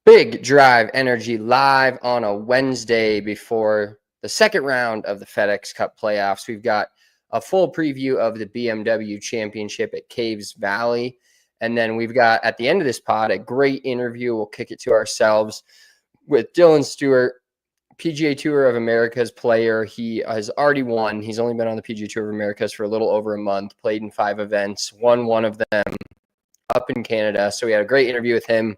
Big Drive Energy live on a Wednesday before the second round of the FedEx Cup playoffs. We've got a full preview of the BMW Championship at Caves Valley. And then we've got, at the end of this pod, a great interview. We'll kick it to ourselves with Dillon Stewart, PGA Tour of America's player. He has already won. He's only been on the PGA Tour of America's for a little over a month, played in 5 events, won one of them up in Canada. So we had a great interview with him,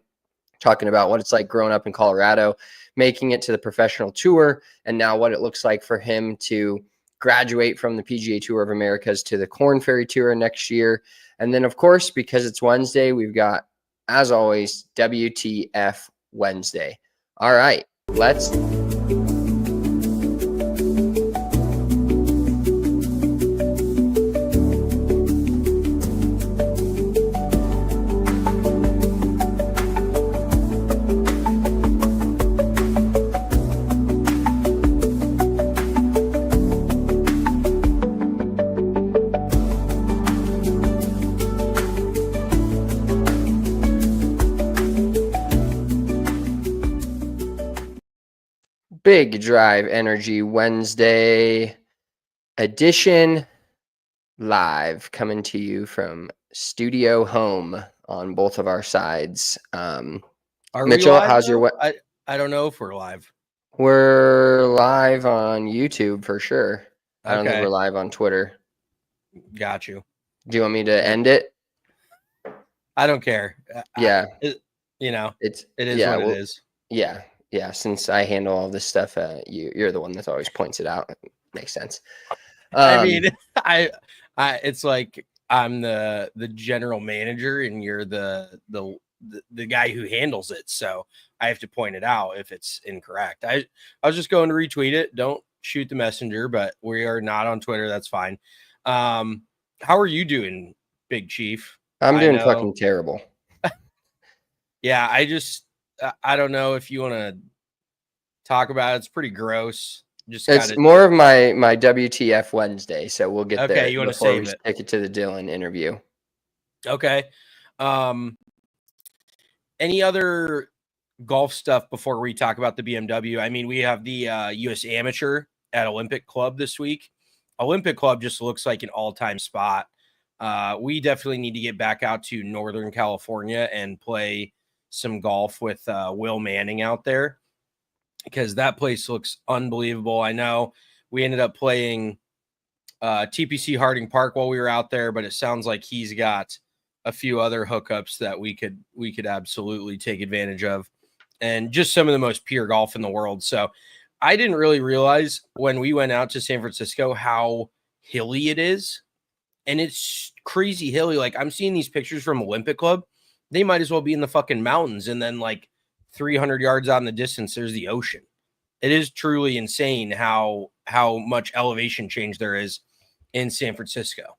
talking about what it's like growing up in Colorado, making it to the professional tour, and now what it looks like for him to graduate from the PGA Tour of Americas to the Korn Ferry Tour next year. And then, of course, because it's Wednesday, we've got, as always, WTF Wednesday. All right, let's... Big Drive Energy Wednesday edition live, coming to you from studio home on both of our sides. Are Mitchell, we live, how's your I don't know if we're live. We're live on YouTube for sure. I don't think Okay. we're live on Twitter. Got you. Do you want me to end it? I don't care. Yeah. It is yeah, what it is. Yeah, since I handle all this stuff, you're the one that always points it out. It makes sense. I mean, it's like I'm the general manager and you're the guy who handles it. So I have to point it out if it's incorrect. I was just going to retweet it. Don't shoot the messenger, but we are not on Twitter. That's fine. How are you doing, Big Chief? I'm doing fucking terrible. Yeah, I don't know if you want to talk about it. It's pretty gross. It's more of my WTF Wednesday, so we'll get there. Okay, you want to save it. Take it to the Dillon interview. Okay. Any other golf stuff before we talk about the BMW? I mean, we have the U.S. Amateur at Olympic Club this week. Olympic Club just looks like an all-time spot. We definitely need to get back out to Northern California and play some golf with Will Manning out there, because that place looks unbelievable. I know we ended up playing TPC Harding Park while we were out there, but it sounds like he's got a few other hookups that we could absolutely take advantage of, and just some of the most pure golf in the world. So I didn't really realize when we went out to San Francisco how hilly it is, and it's crazy hilly. Like, I'm seeing these pictures from Olympic Club. They might as well be in the fucking mountains. And then like 300 yards out in the distance, there's the ocean. It is truly insane how much elevation change there is in San Francisco.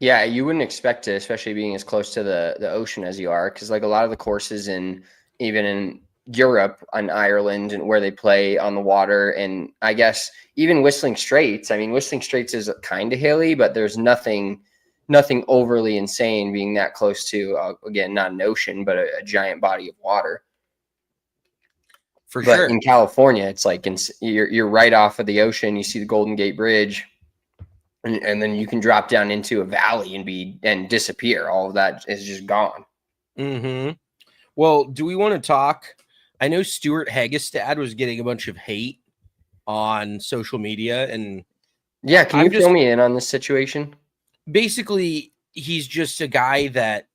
Yeah, you wouldn't expect it, especially being as close to the ocean as you are, because like a lot of the courses even in Europe and Ireland and where they play on the water, and I guess even Whistling Straits. I mean, Whistling Straits is kind of hilly, but there's nothing overly insane being that close to, again, not an ocean, but a giant body of water. For sure. In California, it's like you're right off of the ocean. You see the Golden Gate Bridge, and then you can drop down into a valley and disappear. All of that is just gone. Mm-hmm. Well, do we want to talk? I know Stuart Hagestad was getting a bunch of hate on social media, and yeah, can you fill me in on this situation? Basically, he's just a guy that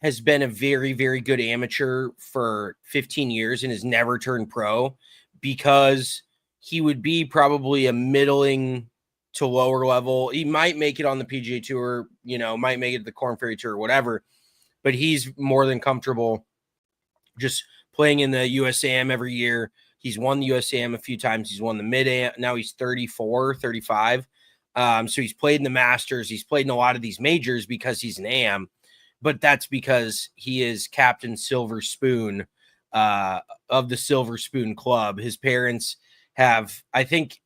has been a very, very good amateur for 15 years and has never turned pro, because he would be probably a middling to lower level. He might make it on the PGA Tour, might make it to the Korn Ferry Tour, whatever, but he's more than comfortable just playing in the USAM every year. He's won the USAM a few times. He's won the Mid-Am. Now he's 34, 35. So he's played in the Masters. He's played in a lot of these majors because he's an AM, but that's because he is Captain Silver Spoon of the Silver Spoon Club. His parents have, I think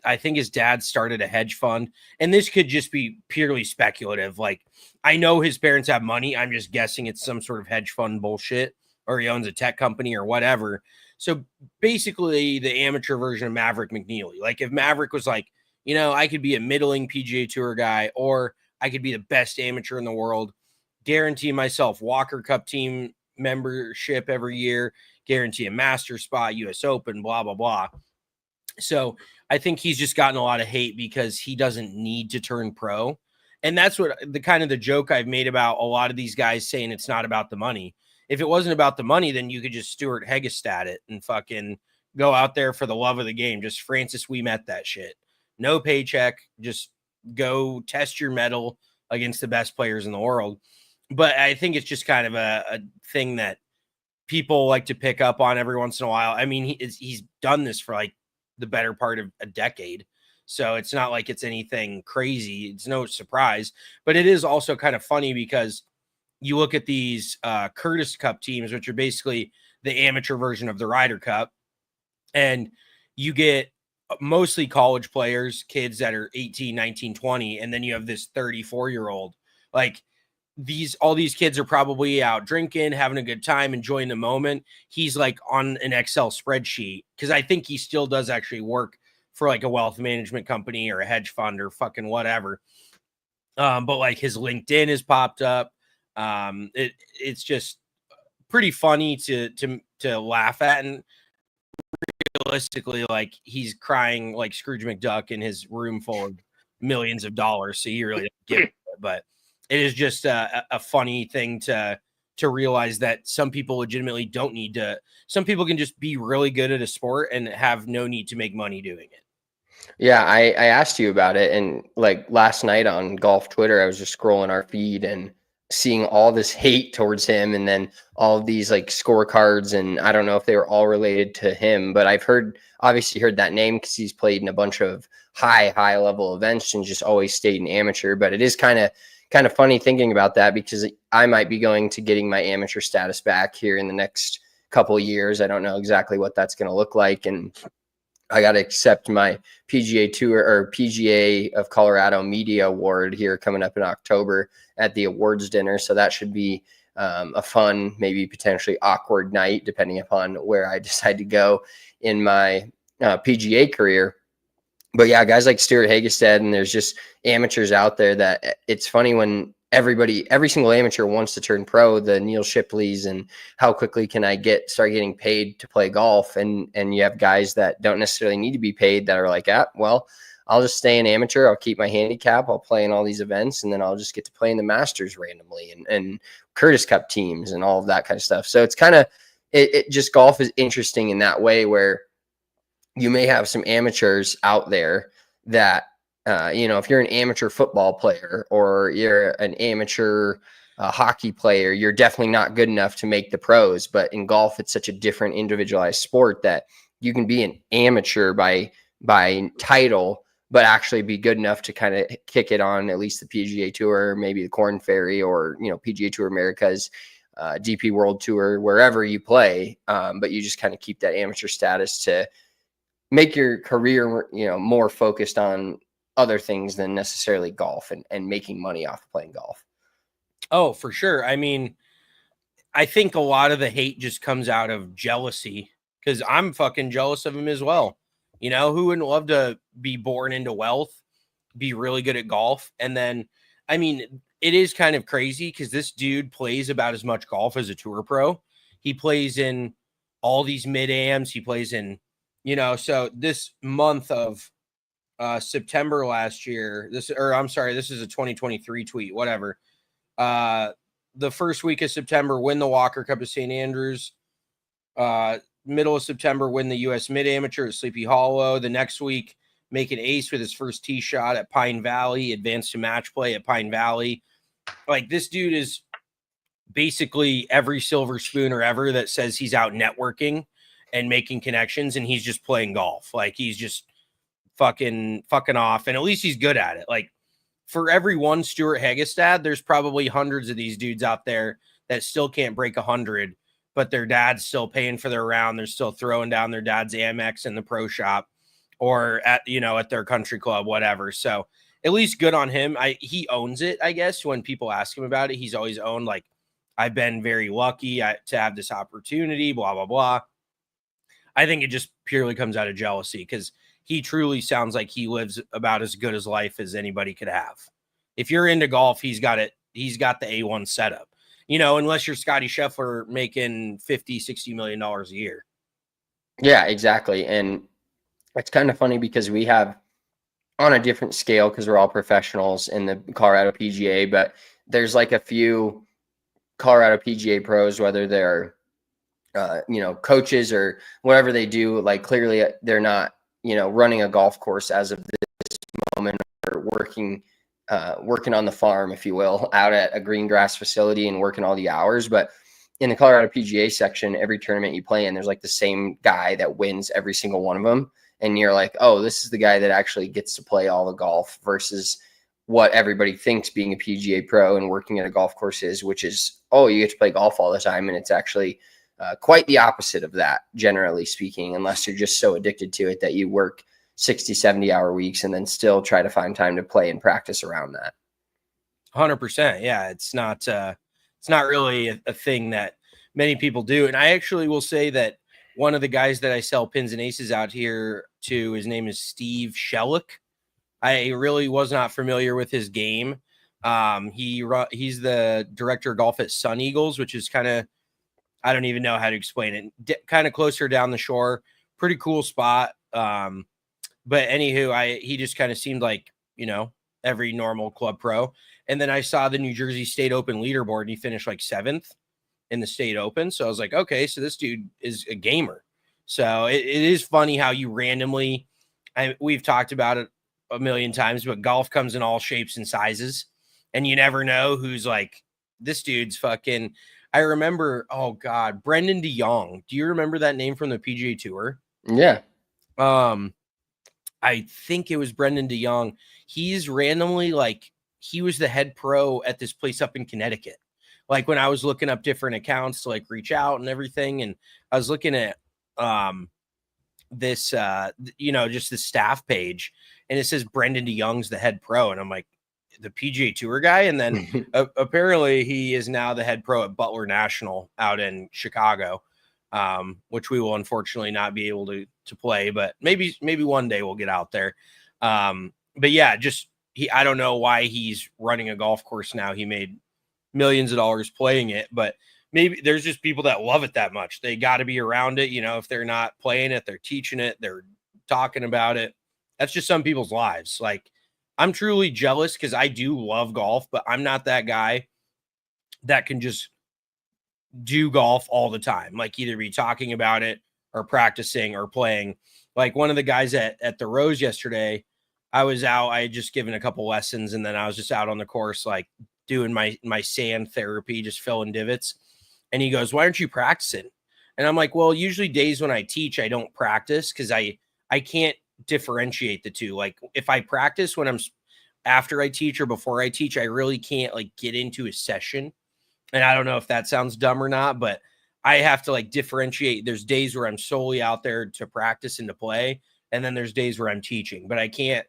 his dad started a hedge fund, and this could just be purely speculative. Like, I know his parents have money. I'm just guessing it's some sort of hedge fund bullshit or he owns a tech company or whatever. So basically the amateur version of Maverick McNeely. Like if Maverick was like, you know, I could be a middling PGA Tour guy, or I could be the best amateur in the world, guarantee myself Walker Cup team membership every year, guarantee a master spot, US Open, blah, blah, blah. So I think he's just gotten a lot of hate because he doesn't need to turn pro. And that's what the kind of the joke I've made about a lot of these guys saying it's not about the money. If it wasn't about the money, then you could just Stuart Hegestad it and fucking go out there for the love of the game. Just Francis Ouimet that shit. No paycheck. Just go test your mettle against the best players in the world. But I think it's just kind of a thing that people like to pick up on every once in a while. I mean, he's done this for like the better part of a decade. So it's not like it's anything crazy. It's no surprise, but it is also kind of funny because you look at these Curtis Cup teams, which are basically the amateur version of the Ryder Cup, and you get mostly college players, kids that are 18, 19, 20, and then you have this 34-year-old. Like all these kids are probably out drinking, having a good time, enjoying the moment. He's like on an Excel spreadsheet because I think he still does actually work for like a wealth management company or a hedge fund or fucking whatever. But like his LinkedIn has popped up. It's just pretty funny to laugh at, and realistically, like he's crying like Scrooge McDuck in his room full of millions of dollars. So he really doesn't give it, but it is just a funny thing to realize that some people legitimately don't need to. Some people can just be really good at a sport and have no need to make money doing it. Yeah, I asked you about it, and like last night on golf Twitter, I was just scrolling our feed and seeing all this hate towards him, and then all of these like scorecards, and I don't know if they were all related to him, but I've obviously heard that name because he's played in a bunch of high level events and just always stayed an amateur. But it is kind of funny thinking about that because I might be going to getting my amateur status back here in the next couple of years. I don't know exactly what that's going to look like, and I got to accept my PGA Tour or PGA of Colorado Media Award here coming up in October at the awards dinner. So that should be a fun, maybe potentially awkward night, depending upon where I decide to go in my PGA career. But yeah, guys like Stuart Hagestad, and there's just amateurs out there that it's funny when every single amateur wants to turn pro, the Neil Shipleys, and how quickly can I start getting paid to play golf? And you have guys that don't necessarily need to be paid that are like, well, I'll just stay an amateur. I'll keep my handicap. I'll play in all these events, and then I'll just get to play in the Masters randomly and Curtis Cup teams and all of that kind of stuff. So it's kind of, it just golf is interesting in that way where you may have some amateurs out there that, if you're an amateur football player or you're an amateur hockey player, you're definitely not good enough to make the pros. But in golf, it's such a different individualized sport that you can be an amateur by title, but actually be good enough to kind of kick it on at least the PGA Tour, maybe the Korn Ferry, or, PGA Tour Americas, DP World Tour, wherever you play. But you just kind of keep that amateur status to make your career, more focused on other things than necessarily golf and making money off of playing golf. Oh, for sure. I mean, I think a lot of the hate just comes out of jealousy because I'm fucking jealous of him as well. Who wouldn't love to be born into wealth, be really good at golf? And then, I mean, it is kind of crazy because this dude plays about as much golf as a tour pro. He plays in all these mid-ams. He plays in, so this month of September last year, this is a 2023 tweet, whatever. The first week of September, win the Walker Cup of St. Andrews. Middle of September, win the U.S. Mid-Amateur at Sleepy Hollow. The next week, make an ace with his first tee shot at Pine Valley, advance to match play at Pine Valley. Like, this dude is basically every silver spooner ever that says he's out networking and making connections, and he's just playing golf. Like, he's just fucking off, and at least he's good at it. Like, for every one Stuart Hagestad, there's probably hundreds of these dudes out there that still can't break 100, but their dad's still paying for their round. They're still throwing down their dad's Amex in the pro shop or at their country club, whatever. So at least good on him. He owns it, I guess. When people ask him about it, he's always owned, like, I've been very lucky to have this opportunity, blah, blah, blah. I think it just purely comes out of jealousy because he truly sounds like he lives about as good as life as anybody could have. If you're into golf, he's got it. He's got the A1 setup, unless you're Scotty Scheffler making $50-60 million a year. Yeah, exactly. And it's kind of funny because we have on a different scale because we're all professionals in the Colorado PGA, but there's like a few Colorado PGA pros, whether they're coaches or whatever they do, like clearly they're not, running a golf course as of this moment or working on the farm, if you will, out at a green grass facility and working all the hours. But in the Colorado PGA section, every tournament you play in, there's like the same guy that wins every single one of them. And you're like, oh, this is the guy that actually gets to play all the golf versus what everybody thinks being a PGA pro and working at a golf course is, which is, oh, you get to play golf all the time. And it's actually quite the opposite of that, generally speaking, unless you're just so addicted to it that you work 60, 70-hour weeks and then still try to find time to play and practice around that. 100%. Yeah, it's not really a thing that many people do. And I actually will say that one of the guys that I sell pins and aces out here to, his name is Steve Shellick. I really was not familiar with his game. He's the director of golf at Sun Eagles, which is kind of, I don't even know how to explain it. Kind of closer down the shore, pretty cool spot. But anywho, he just kind of seemed like, every normal club pro. And then I saw the New Jersey State Open leaderboard and he finished like 7th in the State Open. So I was like, okay, so this dude is a gamer. So it is funny how you randomly, we've talked about it a million times, but golf comes in all shapes and sizes and you never know who's like, this dude's fucking, I remember, oh God, Brendan DeYoung. Do you remember that name from the PGA Tour? Yeah. I think it was Brendan DeYoung. He's randomly he was the head pro at this place up in Connecticut. Like when I was looking up different accounts to reach out and everything. And I was looking at this, just the staff page and it says Brendan DeYoung's the head pro. And I'm like, the PGA Tour guy. And then apparently he is now the head pro at Butler National out in Chicago, which we will unfortunately not be able to play, but maybe one day we'll get out there. But yeah, I don't know why he's running a golf course now. He made millions of dollars playing it, but maybe there's just people that love it that much. They got to be around it. If they're not playing it, they're teaching it, they're talking about it. That's just some people's lives. I'm truly jealous because I do love golf, but I'm not that guy that can just do golf all the time. Either be talking about it or practicing or playing. One of the guys at the Rose yesterday, I was out, I had just given a couple lessons and then I was just out on the course, doing my sand therapy, just filling divots. And he goes, why aren't you practicing? And I'm like, well, usually days when I teach, I don't practice because I can't differentiate the two. If I practice when I'm after I teach or before I teach, I really can't get into a session. And I don't know if that sounds dumb or not, but I have to differentiate. There's days where I'm solely out there to practice and to play. And then there's days where I'm teaching, but I can't,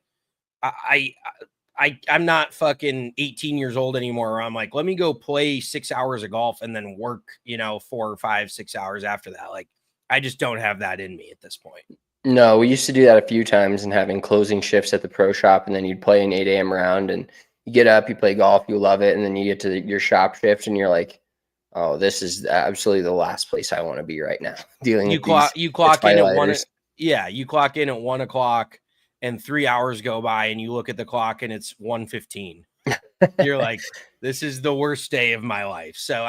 I'm not fucking 18 years old anymore. I'm like, let me go play 6 hours of golf and then work, 4 or 5, 6 hours after that. I just don't have that in me at this point. No, we used to do that a few times and having closing shifts at the pro shop, and then you'd play an 8 a.m. round and you get up, you play golf, you love it, and then you get to your shop shift and you're like, oh, this is absolutely the last place I want to be right now. Dealing with you clock in at 1. Yeah, you clock in at 1 o'clock and 3 hours go by and you look at the clock and it's 1:15. You're like, this is the worst day of my life. So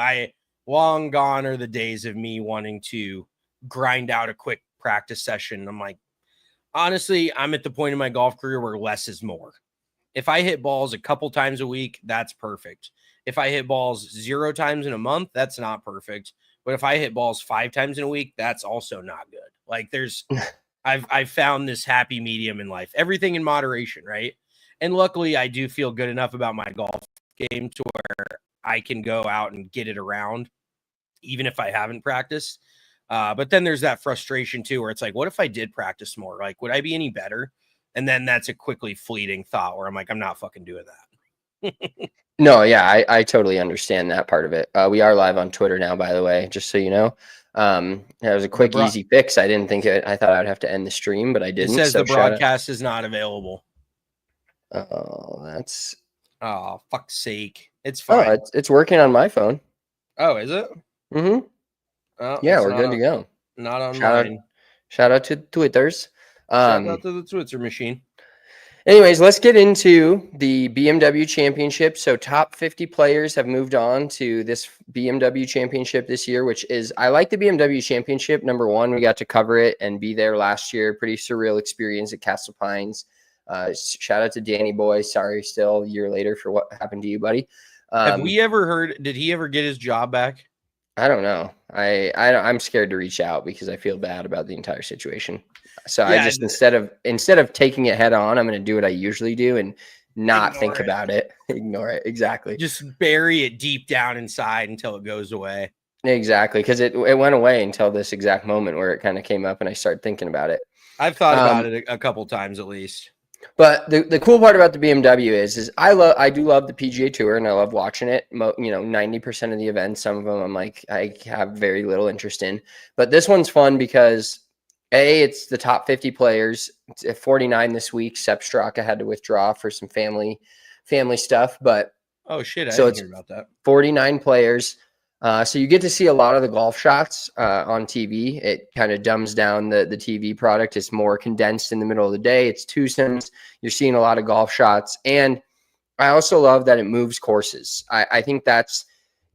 long gone are the days of me wanting to grind out a quick practice session. I'm like, honestly, I'm at the point in my golf career where less is more. If I hit balls a couple times a week, that's perfect. If I hit balls 0 times in a month, that's not perfect. But if I hit balls 5 times in a week, that's also not good. I've found this happy medium in life, everything in moderation. Right. And luckily I do feel good enough about my golf game to where I can go out and get it around, even if I haven't practiced. But then there's that frustration too, where it's what if I did practice more? Would I be any better? And then that's a quickly fleeting thought where I'm like, I'm not fucking doing that. No, yeah, I totally understand that part of it. We are live on Twitter now, by the way, just so you know. That was a quick, easy fix. I didn't think I thought I'd have to end the stream, but I It didn't. says So the broadcast is not available. Oh, that's. Oh, fuck's sake! It's Oh, fine. it's working on my phone. Oh, is it? Mm-hmm. Oh, Yeah, it's we're good to go. Not on Shout mine. shout out to Twitters. Shout out to the Twitter machine. Anyways, let's get into the BMW Championship. So, top 50 players have moved on to this BMW Championship this year, which is, I like the BMW Championship. Number one, we got to cover it and be there last year. Pretty surreal experience at Castle Pines. Shout out to Danny Boy. Sorry, still a year later for what happened to you, buddy. Have we ever heard? Did he ever get his job back? I don't know. I'm scared to reach out because I feel bad about the entire situation. So Yeah, I just instead of taking it head on, I'm going to do what I usually do and not think about it. Ignore it. Exactly. Just bury it deep down inside until it goes away. Exactly, because it went away until this exact moment where it kind of came up and I started thinking about it. I've thought about it a couple times at least. But the cool part about the BMW is I do love the PGA Tour and I love watching it. 90% of the events, some of them I'm like I have very little interest in. But this one's fun because it's the top 50 players. It's at 49 this week. Sepp Straka had to withdraw for some family stuff. But oh shit, I didn't hear about that. 49 players. So you get to see a lot of the golf shots on TV. It kind of dumbs down the TV product. It's more condensed in the middle of the day. It's twosomes. You're seeing a lot of golf shots. And I also love that it moves courses. I think that's,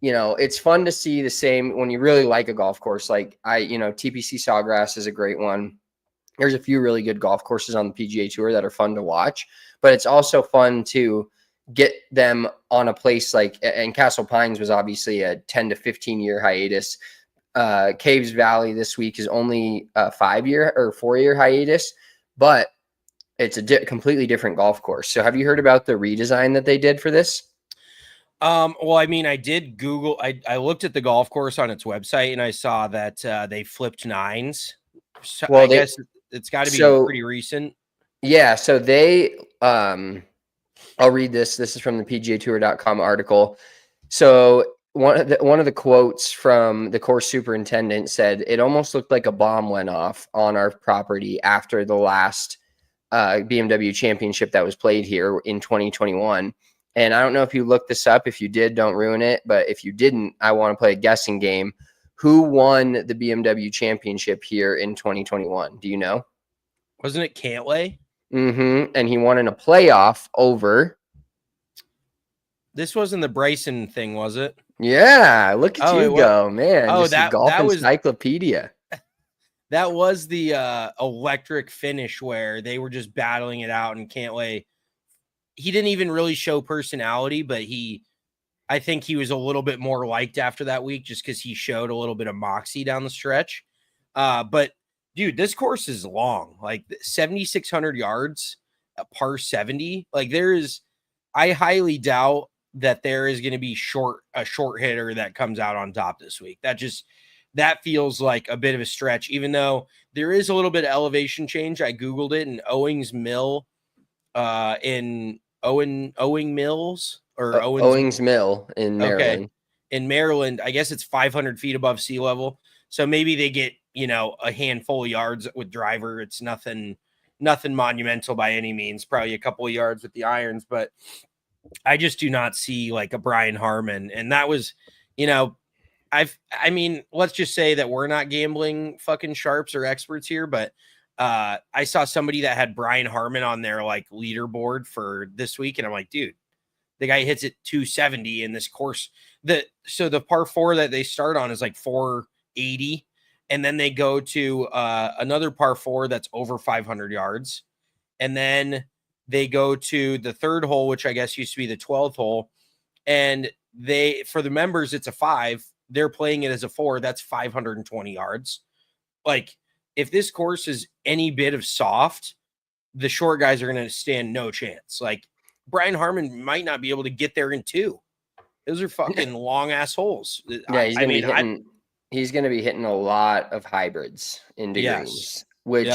it's fun to see the same when you really like a golf course. Like TPC Sawgrass is a great one. There's a few really good golf courses on the PGA Tour that are fun to watch, but it's also fun to get them on a place like, and Castle Pines was obviously a 10 to 15 year hiatus. Caves Valley this week is only a 5-year or 4-year hiatus, but it's a completely different golf course. So have you heard about the redesign that they did for this? Well, I mean, I did Google, I looked at the golf course on its website and I saw that they flipped nines. So well, I guess it's got to be pretty recent. Yeah. So they, I'll read this. This is from the PGAtour.com article. So one of the quotes from the course superintendent said, "It almost looked like a bomb went off on our property after the last BMW Championship that was played here in 2021." And I don't know if you looked this up. If you did, don't ruin it. But if you didn't, I want to play a guessing game. Who won the BMW Championship here in 2021? Do you know? Wasn't it Cantlay? Mm-hmm. And he won in a playoff over. This wasn't the Bryson thing, was it? Yeah, look at you go, man. Oh, that was encyclopedia. That was the electric finish where they were just battling it out, and Cantlay, he didn't even really show personality, but I think he was a little bit more liked after that week just because he showed a little bit of moxie down the stretch. But dude, this course is long, like 7,600 yards, a par 70. Like I highly doubt that there is going to be a short hitter that comes out on top this week. That feels like a bit of a stretch, even though there is a little bit of elevation change. I Googled it, and Owings Mill in Owing Mills or Owings Mill in Maryland. Okay. In Maryland, I guess it's 500 feet above sea level. So maybe they get, a handful of yards with driver. It's nothing monumental by any means, probably a couple of yards with the irons, but I just do not see like a Brian Harman. And that was, let's just say that we're not gambling fucking sharps or experts here, but I saw somebody that had Brian Harman on their like leaderboard for this week. And I'm like, dude, the guy hits it 270 in this course. So the par 4 that they start on is like 480. And then they go to another par 4 that's over 500 yards. And then they go to the third hole, which I guess used to be the 12th hole. And for the members, it's a 5. They're playing it as a 4. That's 520 yards. Like, if this course is any bit of soft, the short guys are going to stand no chance. Like, Brian Harman might not be able to get there in 2. Those are fucking long ass holes. Yeah, he's going to be hitting a lot of hybrids into greens, which,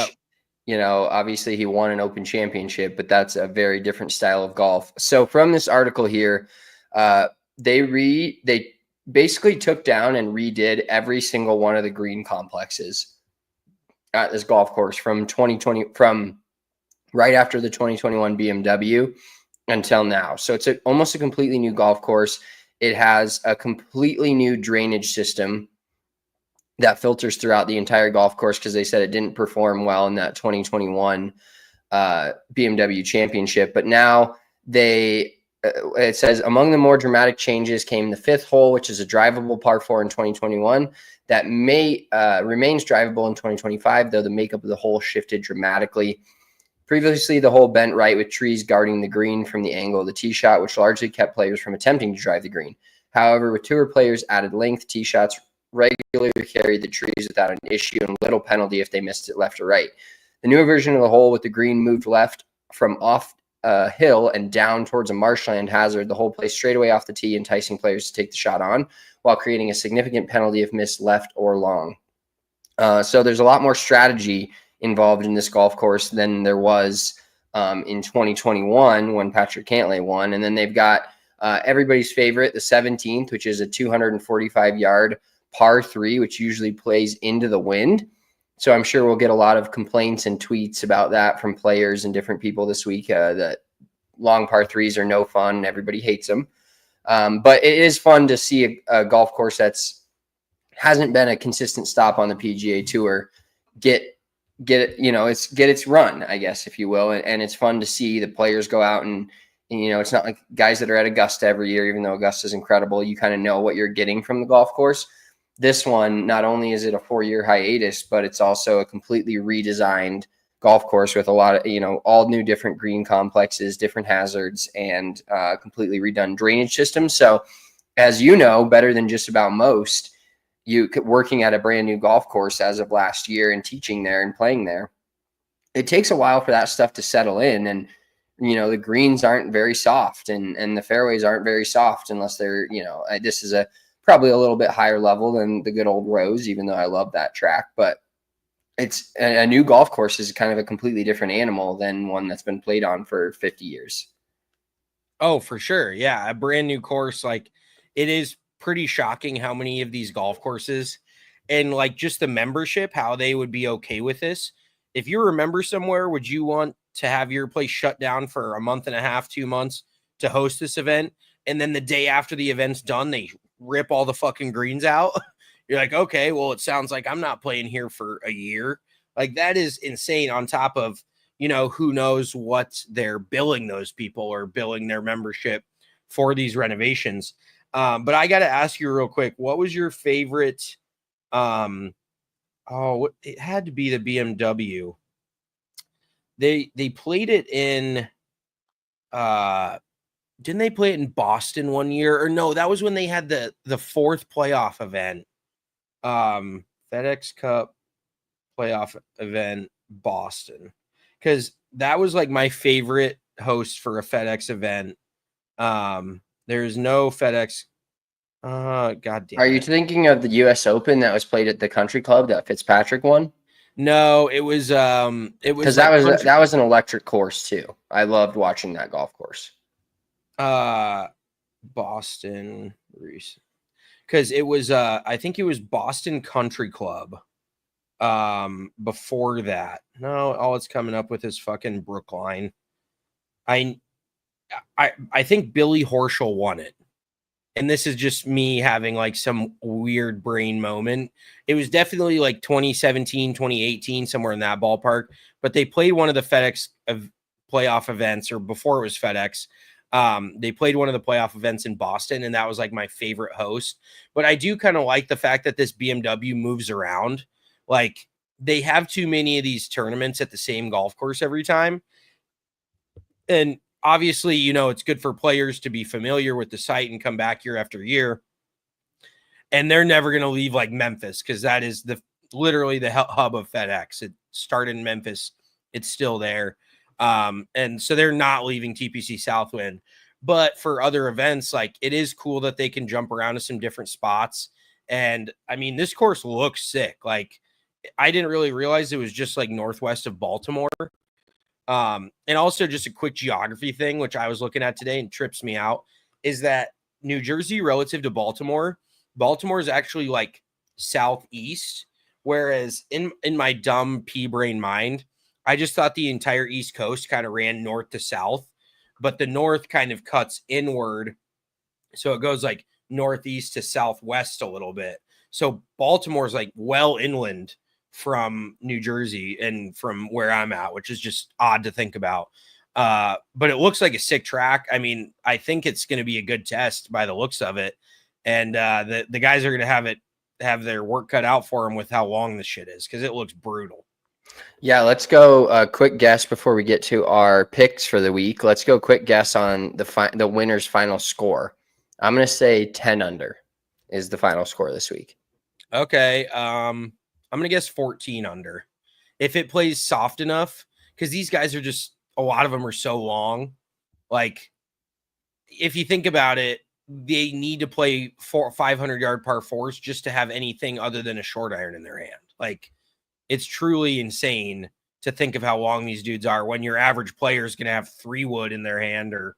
obviously he won an Open Championship, but that's a very different style of golf. So from this article here, They basically took down and redid every single one of the green complexes at this golf course from right after the 2021 BMW until now. So it's almost a completely new golf course. It has a completely new drainage system that filters throughout the entire golf course because they said it didn't perform well in that 2021 BMW Championship. But now it says among the more dramatic changes came the fifth hole, which is a drivable par 4 in 2021 that remains drivable in 2025, though the makeup of the hole shifted dramatically. Previously, the hole bent right with trees guarding the green from the angle of the tee shot, which largely kept players from attempting to drive the green. However, with tour players added length, tee shots regularly carried the trees without an issue and little penalty if they missed it left or right. The newer version of the hole with the green moved left from off a hill and down towards a marshland hazard. The hole plays straight away off the tee, enticing players to take the shot on while creating a significant penalty if missed left or long. So there's a lot more strategy involved in this golf course than there was in 2021 when Patrick Cantlay won. And then they've got everybody's favorite, the 17th, which is a 245-yard par 3, which usually plays into the wind. So I'm sure we'll get a lot of complaints and tweets about that from players and different people this week that long par 3s are no fun and everybody hates them. But it is fun to see a golf course hasn't been a consistent stop on the PGA Tour get its run, I guess, if you will. And it's fun to see the players go out and it's not like guys that are at Augusta every year, even though Augusta is incredible. You kind of know what you're getting from the golf course. This one, not only is it a 4-year hiatus, but it's also a completely redesigned golf course with a lot of, all new different green complexes, different hazards, and completely redone drainage systems. So as you know, better than just about most, working at a brand new golf course as of last year and teaching there and playing there, it takes a while for that stuff to settle in. And, the greens aren't very soft and the fairways aren't very soft unless they're, this is probably a little bit higher level than the good old Rose, even though I love that track. But it's a new golf course is kind of a completely different animal than one that's been played on for 50 years. Oh, for sure. Yeah. A brand new course. Like, it is pretty shocking how many of these golf courses and like just the membership, how they would be okay with this. If you're a member somewhere, would you want to have your place shut down for a month and a half, 2 months to host this event? And then the day after the event's done, they rip all the fucking greens out. You're like, okay, well, it sounds like I'm not playing here for a year. Like, that is insane, on top of, who knows what they're billing those people or billing their membership for these renovations. But I got to ask you real quick, what was your favorite? It had to be the BMW. They played it in, didn't they play it in Boston one year? Or no, that was when they had the fourth playoff event. FedEx Cup playoff event, Boston. Because that was like my favorite host for a FedEx event. There's no FedEx. God damn. Are you thinking of the U.S. Open that was played at the Country Club that Fitzpatrick won? No, it was because like that was an electric course too. I loved watching that golf course. Boston recent, because it was I think it was Boston Country Club. Before that, no, all it's coming up with is fucking Brookline. I think Billy Horschel won it. And this is just me having like some weird brain moment. It was definitely like 2017, 2018, somewhere in that ballpark. But they played one of the FedEx playoff events, or before it was FedEx. They played one of the playoff events in Boston, and that was like my favorite host. But I do kind of like the fact that this BMW moves around. Like, they have too many of these tournaments at the same golf course every time. And obviously, it's good for players to be familiar with the site and come back year after year. And they're never going to leave like Memphis, because that is literally the hub of FedEx. It started in Memphis. It's still there. And so they're not leaving TPC Southwind. But for other events, like, it is cool that they can jump around to some different spots. And I mean, this course looks sick. Like, I didn't really realize it was just like northwest of Baltimore. And also just a quick geography thing, which I was looking at today and trips me out, is that New Jersey relative to Baltimore, Baltimore is actually like southeast, whereas in my dumb pea brain mind, I just thought the entire East Coast kind of ran north to south, but the north kind of cuts inward, so it goes like northeast to southwest a little bit. So Baltimore's like well inland from New Jersey and from where I'm at, which is just odd to think about. But it looks like a sick track. I mean, I think it's going to be a good test by the looks of it. And the guys are going to have their work cut out for them with how long this shit is, because it looks brutal. Yeah, let's go a quick guess before we get to our picks for the week. Let's go quick guess on the winner's final score. I'm going to say 10 under is the final score this week. Okay. I'm going to guess 14 under. If it plays soft enough, because these guys are just, a lot of them are so long. Like, if you think about it, they need to play 500-yard par fours just to have anything other than a short iron in their hand. Like, it's truly insane to think of how long these dudes are when your average player is going to have 3 wood in their hand or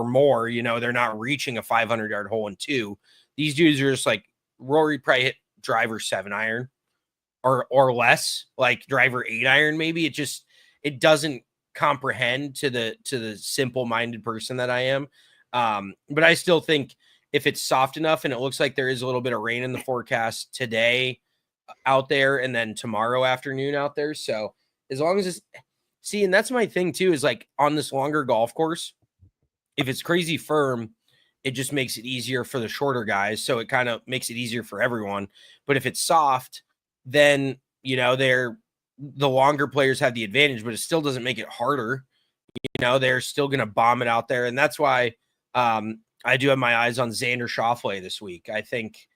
more. You know, they're not reaching a 500-yard hole in 2. These dudes are just like, Rory probably hit driver 7 iron or less, like driver 8 iron maybe. It doesn't comprehend to the simple-minded person that I am. But I still think if it's soft enough, and it looks like there is a little bit of rain in the forecast today out there and then tomorrow afternoon out there. So as long as and that's my thing too, is like on this longer golf course, if it's crazy firm, it just makes it easier for the shorter guys. So it kind of makes it easier for everyone. But if it's soft, then, you know, the longer players have the advantage, but it still doesn't make it harder. You know, they're still going to bomb it out there. And that's why I do have my eyes on Xander Schauffele this week. I think,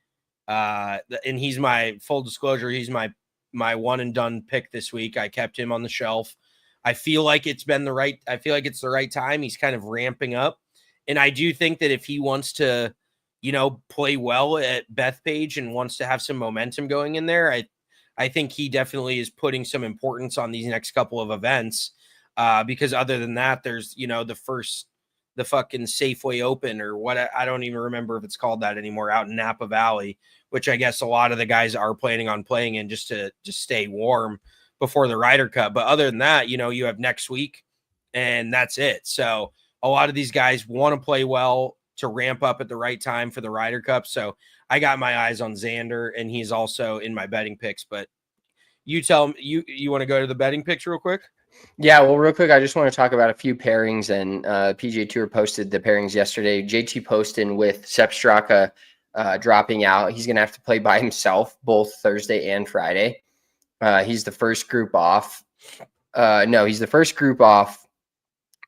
and he's my full disclosure, he's my one and done pick this week. I kept him on the shelf. I feel like it's the right time. He's kind of ramping up. And I do think that if he wants to, you know, play well at Bethpage and wants to have some momentum going in there, I think he definitely is putting some importance on these next couple of events. Because other than that, there's, you know, the fucking Safeway Open or what, I don't even remember if it's called that anymore, out in Napa Valley, which I guess a lot of the guys are planning on playing in just to stay warm before the Ryder Cup. But other than that, you know, you have next week and that's it. So a lot of these guys want to play well to ramp up at the right time for the Ryder Cup. So I got my eyes on Xander, and he's also in my betting picks. But you tell me, you want to go to the betting picks real quick? Yeah, well, real quick, I just want to talk about a few pairings, and PGA Tour posted the pairings yesterday. JT Poston with Sepp Straka dropping out. He's going to have to play by himself both Thursday and Friday. He's the first group off. He's the first group off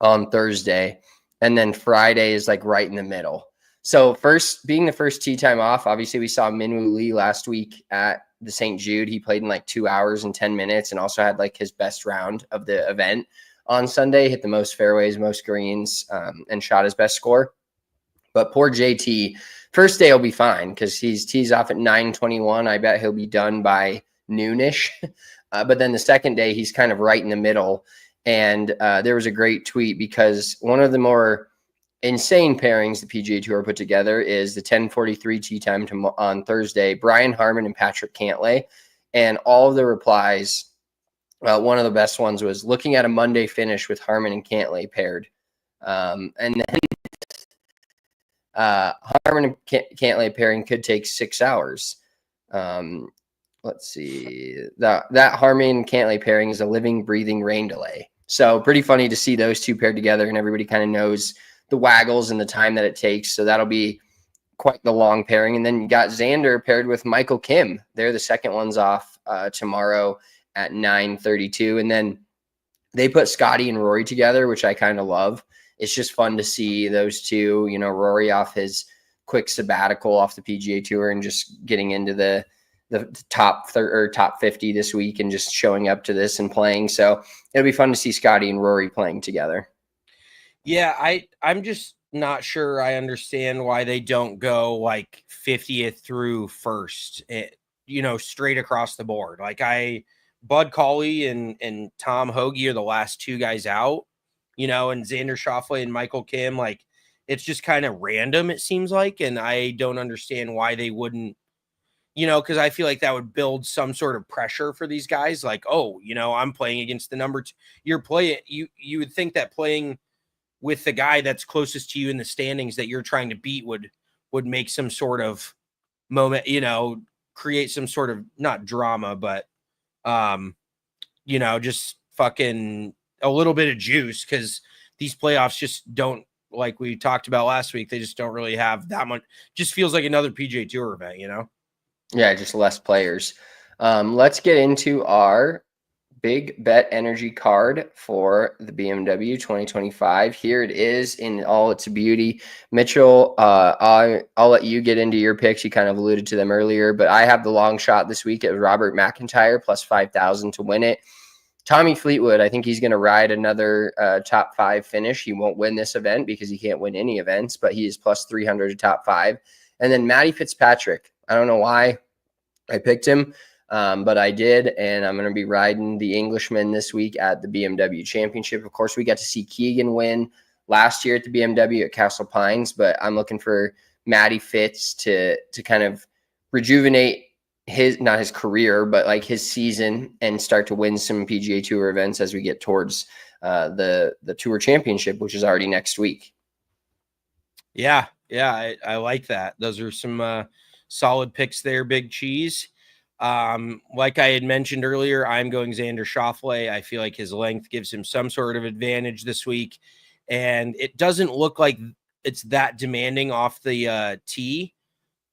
on Thursday, and then Friday is like right in the middle. So being the first tee time off, obviously we saw Minwoo Lee last week at the St. Jude. He played in like 2 hours and 10 minutes and also had like his best round of the event on Sunday, hit the most fairways, most greens, and shot his best score. But poor JT, first day will be fine because he's tees off at 9:21. I bet he'll be done by noonish. But then the second day, he's kind of right in the middle. And there was a great tweet because one of the more insane pairings the PGA Tour put together is the 10:43 tee time on Thursday, Brian Harman and Patrick Cantlay. And all of the replies, one of the best ones was looking at a Monday finish with Harman and Cantlay paired. And then Harman and Cantlay pairing could take 6 hours. Let's see. That Harman and Cantlay pairing is a living, breathing rain delay. So pretty funny to see those two paired together, and everybody kind of knows the waggles and the time that it takes. So that'll be quite the long pairing. And then you got Xander paired with Michael Kim. They're the second ones off tomorrow at 9:32. And then they put Scotty and Rory together, which I kind of love. It's just fun to see those two, you know, Rory off his quick sabbatical off the PGA Tour and just getting into the top 50 this week and just showing up to this and playing. So it'll be fun to see Scotty and Rory playing together. Yeah, I'm just not sure I understand why they don't go like 50th through first, you know, straight across the board. Like Bud Cauley and Tom Hoagie are the last two guys out, you know, and Xander Schauffele and Michael Kim, like it's just kind of random, it seems like. And I don't understand why they wouldn't, because I feel like that would build some sort of pressure for these guys. Like, oh, I'm playing against the number two. You're playing, you would think that playing with the guy that's closest to you in the standings that you're trying to beat would make some sort of moment, create some sort of, not drama, but just fucking a little bit of juice, because these playoffs just don't, like we talked about last week, they just don't really have that much. Just feels like another PGA Tour event, Yeah, just less players. Let's get into our big bet energy card for the BMW 2025. Here it is in all its beauty. Mitchell, I'll let you get into your picks. You kind of alluded to them earlier, but I have the long shot this week at Robert McIntyre plus 5,000 to win it. Tommy Fleetwood, I think he's going to ride another top 5 finish. He won't win this event because he can't win any events, but he is plus 300 to top 5. And then Matty Fitzpatrick. I don't know why I picked him, but I did, and I'm going to be riding the Englishman this week at the BMW Championship. Of course, we got to see Keegan win last year at the BMW at Castle Pines, but I'm looking for Matty Fitz to kind of rejuvenate not his career, but like his season, and start to win some PGA Tour events as we get towards the Tour Championship, which is already next week. Yeah, I like that. Those are some solid picks there, Big Cheese. Like I had mentioned earlier, I'm going Xander Schauffele. I feel like his length gives him some sort of advantage this week, and it doesn't look like it's that demanding off the tee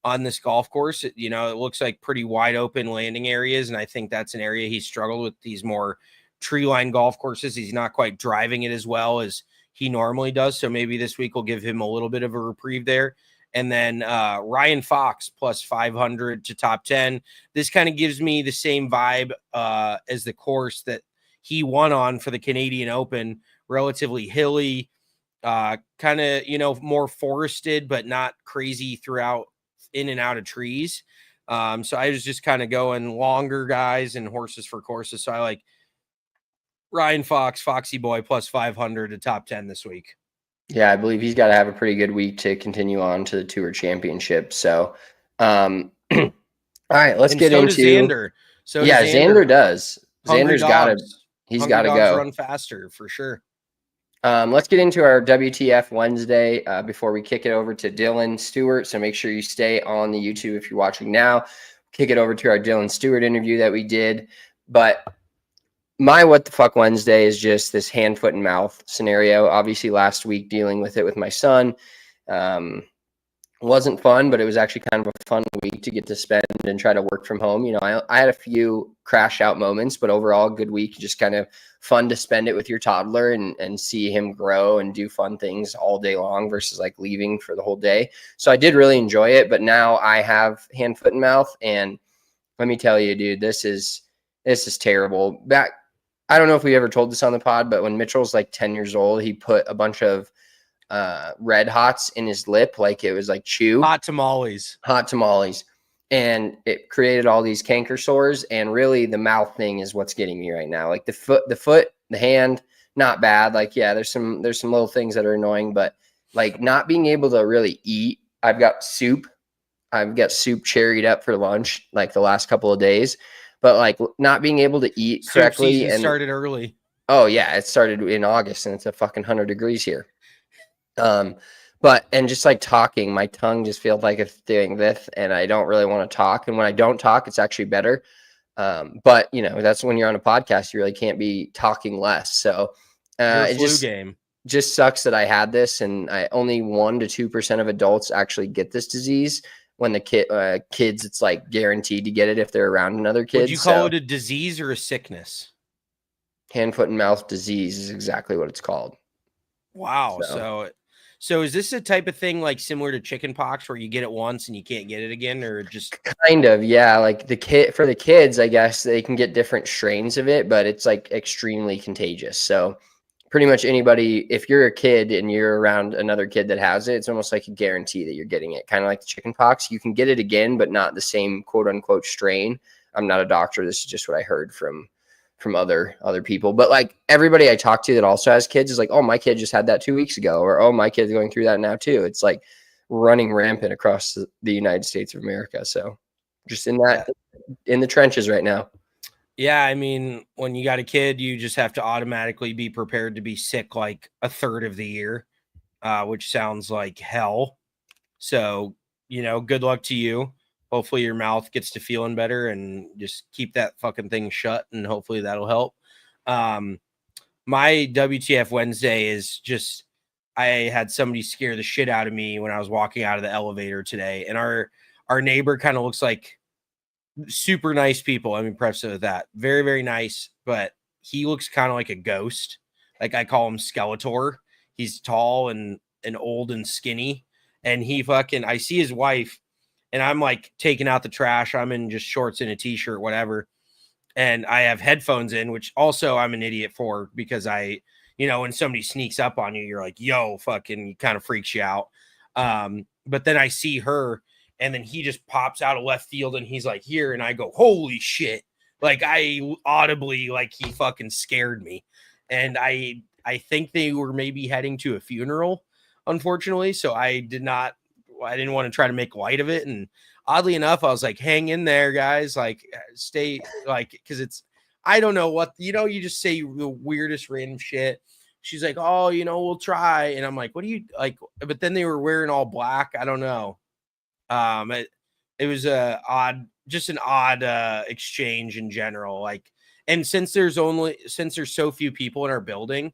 on this golf course. It looks like pretty wide open landing areas, and I think that's an area he struggled with these more tree line golf courses. He's not quite driving it as well as he normally does, so maybe this week will give him a little bit of a reprieve there. And then Ryan Fox plus 500 to top 10. This kind of gives me the same vibe as the course that he won on for the Canadian Open. Relatively hilly, kind of, more forested, but not crazy throughout, in and out of trees. So I was just kind of going longer guys and horses for courses. So I like Ryan Fox, Foxy Boy plus 500 to top 10 this week. Yeah, I believe he's got to have a pretty good week to continue on to the Tour Championship. So, all right, let's get into Xander. Xander does. Xander's got to go. Run faster for sure. Let's get into our WTF Wednesday before we kick it over to Dillon Stewart. So make sure you stay on the YouTube if you're watching now. Kick it over to our Dillon Stewart interview that we did. But my what the fuck Wednesday is just this hand, foot, and mouth scenario. Obviously, last week dealing with it with my son wasn't fun, but it was actually kind of a fun week to get to spend and try to work from home. I had a few crash out moments, but overall, good week. Just kind of fun to spend it with your toddler and see him grow and do fun things all day long versus like leaving for the whole day. So I did really enjoy it, but now I have hand, foot, and mouth, and let me tell you, dude, this is terrible. I don't know if we ever told this on the pod, but when Mitchell's like 10 years old, he put a bunch of Red Hots in his lip, like it was like chew. Hot tamales. And it created all these canker sores. And really the mouth thing is what's getting me right now. Like the foot, the hand, not bad. Like, yeah, there's some little things that are annoying, but like not being able to really eat. I've got soup cherried up for lunch, like the last couple of days. But like not being able to eat correctly. And started early. Oh yeah, it started in August and it's a fucking 100 degrees here. And just like talking, my tongue just feels like it's doing this, and I don't really want to talk. And when I don't talk, it's actually better. But that's when you're on a podcast, you really can't be talking less. So it just sucks that I had this, and only 1 to 2% of adults actually get this disease. When the kids, it's like guaranteed to get it if they're around another kid. Would you call it a disease or a sickness? Hand, foot, and mouth disease is exactly what it's called. Wow. So is this a type of thing like similar to chicken pox where you get it once and you can't get it again, or just kind of? Yeah. Like for the kids, I guess they can get different strains of it, but it's like extremely contagious. So pretty much anybody, if you're a kid and you're around another kid that has it, it's almost like a guarantee that you're getting it. Kind of like the chicken pox. You can get it again, but not the same quote unquote strain. I'm not a doctor. This is just what I heard from from other people. But like everybody I talk to that also has kids is like, oh, my kid just had that 2 weeks ago, or oh, my kid's going through that now too. It's like running rampant across the United States of America. So just in the trenches right now. Yeah, I mean, when you got a kid, you just have to automatically be prepared to be sick like a third of the year, which sounds like hell. So, good luck to you. Hopefully your mouth gets to feeling better, and just keep that fucking thing shut, and hopefully that'll help. My WTF Wednesday is just, I had somebody scare the shit out of me when I was walking out of the elevator today. And our neighbor kind of looks like super nice people. I'm impressed with that. Very, very nice. But he looks kind of like a ghost. Like I call him Skeletor. He's tall and old and skinny. And I see his wife, and I'm like taking out the trash. I'm in just shorts and a t-shirt, whatever. And I have headphones in, which also I'm an idiot for, because when somebody sneaks up on you, you're like, yo, fucking, kind of freaks you out. But then I see her, and then he just pops out of left field, and he's like here, and I go, holy shit. Like I audibly, like he fucking scared me. And I think they were maybe heading to a funeral, unfortunately. So I didn't want to try to make light of it. And oddly enough, I was like, hang in there, guys. Like stay, like, because I don't know what, you just say the weirdest random shit. She's like, oh, we'll try. And I'm like, what do you like? But then they were wearing all black. I don't know. It was an odd exchange in general. Like, and since there's so few people in our building,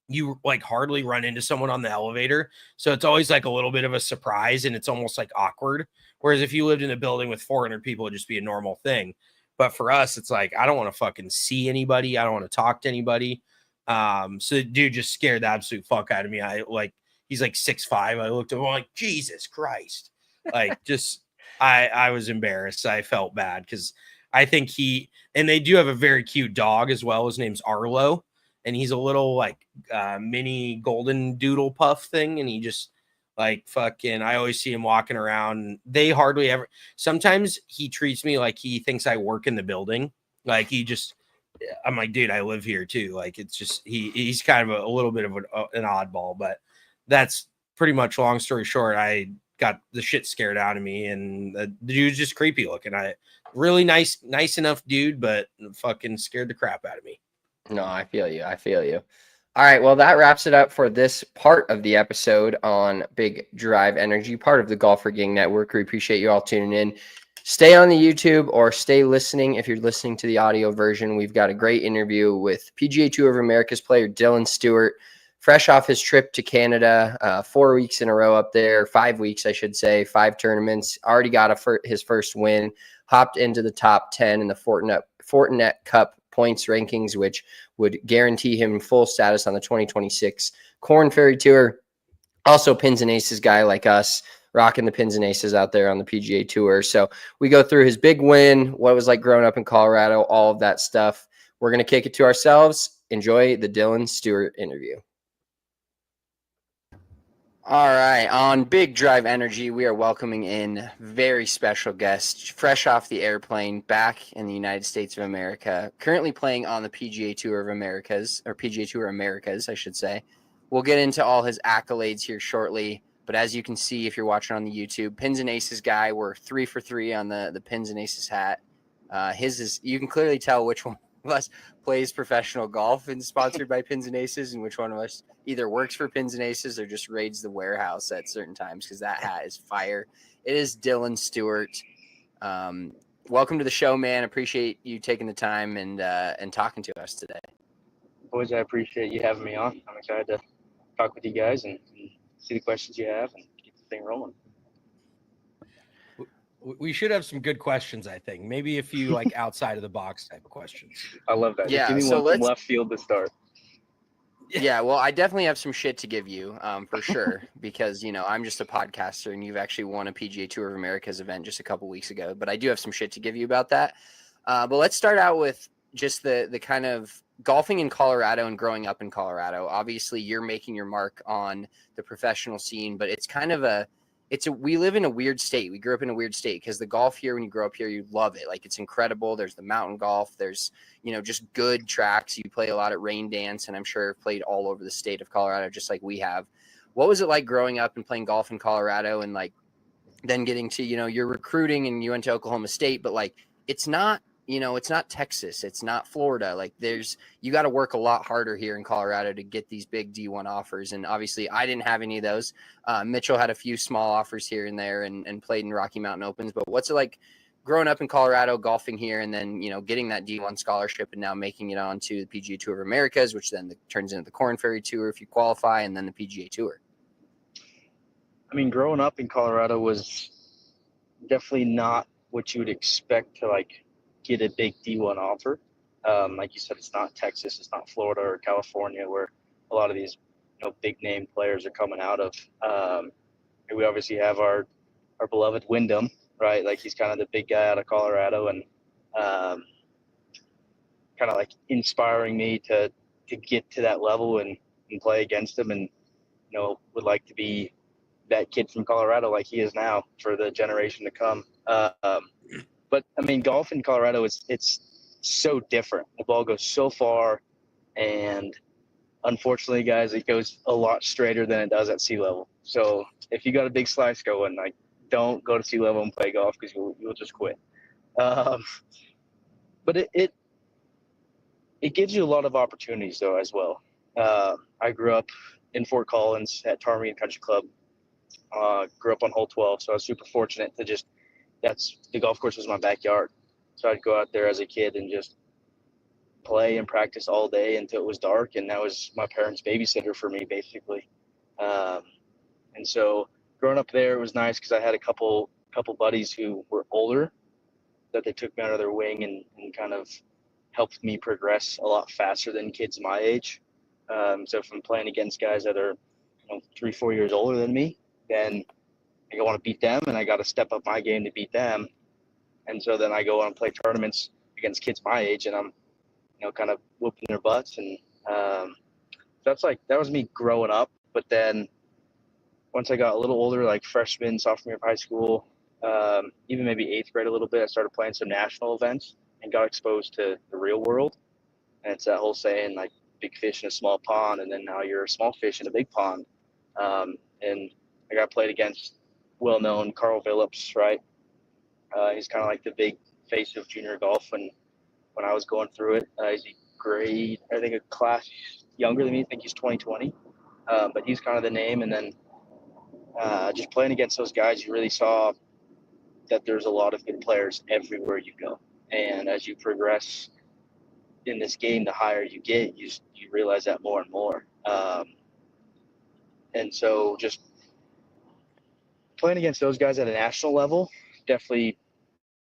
you like hardly run into someone on the elevator. So it's always like a little bit of a surprise, and it's almost like awkward. Whereas if you lived in a building with 400 people, it'd just be a normal thing. But for us, it's like, I don't want to fucking see anybody. I don't want to talk to anybody. So the dude just scared the absolute fuck out of me. He's like 6'5". I looked at him, I'm like, Jesus Christ. Like, just, I was embarrassed. I felt bad because I think and they do have a very cute dog as well. His name's Arlo. And he's a little like mini golden doodle puff thing. And he just like fucking, I always see him walking around. They hardly ever, sometimes he treats me like he thinks I work in the building. Like I'm like, dude, I live here too. Like, it's just, he's kind of a little bit of an oddball, but that's pretty much, long story short. I got the shit scared out of me, and the dude's just creepy looking. Really nice enough dude, but fucking scared the crap out of me. No, I feel you. All right. Well, that wraps it up for this part of the episode on Big Drive Energy, part of the Golfer Gang Network. We appreciate you all tuning in. Stay on the YouTube or stay listening if you're listening to the audio version. We've got a great interview with PGA Tour of America's player Dillon Stewart, fresh off his trip to Canada, 4 weeks in a row up there, 5 weeks, I should say, 5 tournaments, already got his first win, hopped into the top 10 in the Fortinet Cup points rankings, which would guarantee him full status on the 2026 Corn Ferry Tour. Also Pins and Aces guy like us, rocking the Pins and Aces out there on the PGA Tour. So we go through his big win, what it was like growing up in Colorado, all of that stuff. We're going to kick it to ourselves. Enjoy the Dillon Stewart interview. All right, on Big Drive Energy, we are welcoming in very special guest, fresh off the airplane, back in the United States of America, currently playing on the PGA Tour of Americas, or PGA Tour Americas, I should say. We'll get into all his accolades here shortly, but as you can see, if you're watching on the YouTube, Pins and Aces guy, we're 3 for 3 on the Pins and Aces hat. His is, you can clearly tell which one of us plays professional golf and sponsored by Pins and Aces, and which one of us either works for Pins and Aces or just raids the warehouse at certain times, because that hat is fire. It is Dillon Stewart. Welcome to the show, man. Appreciate you taking the time and talking to us today. Boys, I appreciate you having me on. I'm excited to talk with you guys and see the questions you have and keep the thing rolling. We should have some good questions, I think. Maybe a few like outside of the box type of questions. I love that. Yeah, Give me so one from left field to start. Yeah, well, I definitely have some shit to give you, for sure, because, I'm just a podcaster and you've actually won a PGA Tour of America's event just a couple weeks ago, but I do have some shit to give you about that. But let's start out with just the kind of golfing in Colorado and growing up in Colorado. Obviously, you're making your mark on the professional scene, but it's kind of we live in a weird state. We grew up in a weird state because the golf here, when you grow up here, you love it. Like, it's incredible. There's the mountain golf. There's, just good tracks. You play a lot at Rain Dance, and I'm sure I've played all over the state of Colorado, just like we have. What was it like growing up and playing golf in Colorado, and like then getting to, you're recruiting and you went to Oklahoma State, but like, it's not, it's not Texas, it's not Florida. Like, you got to work a lot harder here in Colorado to get these big D1 offers. And obviously I didn't have any of those. Mitchell had a few small offers here and there and played in Rocky Mountain Opens, but what's it like growing up in Colorado, golfing here, and then, getting that D1 scholarship and now making it onto the PGA Tour of Americas, which then turns into the Korn Ferry Tour if you qualify, and then the PGA Tour? I mean, growing up in Colorado was definitely not what you would expect to like get a big D1 offer. Like you said, it's not Texas, it's not Florida or California where a lot of these big name players are coming out of. And we obviously have our beloved Wyndham, right? Like, he's kind of the big guy out of Colorado, and kind of like inspiring me to get to that level and play against him, and would like to be that kid from Colorado like he is now for the generation to come. But I mean, golf in Colorado, it's so different. The ball goes so far, and unfortunately, guys, it goes a lot straighter than it does at sea level. So if you got a big slice going, like, don't go to sea level and play golf because you'll just quit. But it gives you a lot of opportunities though as well. I grew up in Fort Collins at Ptarmigan Country Club. Grew up on hole 12, so I was super fortunate to the golf course was my backyard. So I'd go out there as a kid and just play and practice all day until it was dark, and that was my parents' babysitter for me, basically. And so growing up there, it was nice because I had a couple buddies who were older that they took me under their wing and kind of helped me progress a lot faster than kids my age. So if I'm playing against guys that are 3-4 years older than me, then I want to beat them, and I got to step up my game to beat them. And so then I go on and play tournaments against kids my age, and I'm, kind of whooping their butts. And that was me growing up. But then once I got a little older, like freshman, sophomore year of high school, even maybe 8th grade a little bit, I started playing some national events and got exposed to the real world. And it's that whole saying, like, big fish in a small pond, and then now you're a small fish in a big pond. And I got played against well-known Carl Phillips, right? He's kind of like the big face of junior golf when I was going through it. He's a class younger than me. I think he's 2020. But he's kind of the name. And then just playing against those guys, you really saw that there's a lot of good players everywhere you go. And as you progress in this game, the higher you get, you realize that more and more. And so just playing against those guys at a national level definitely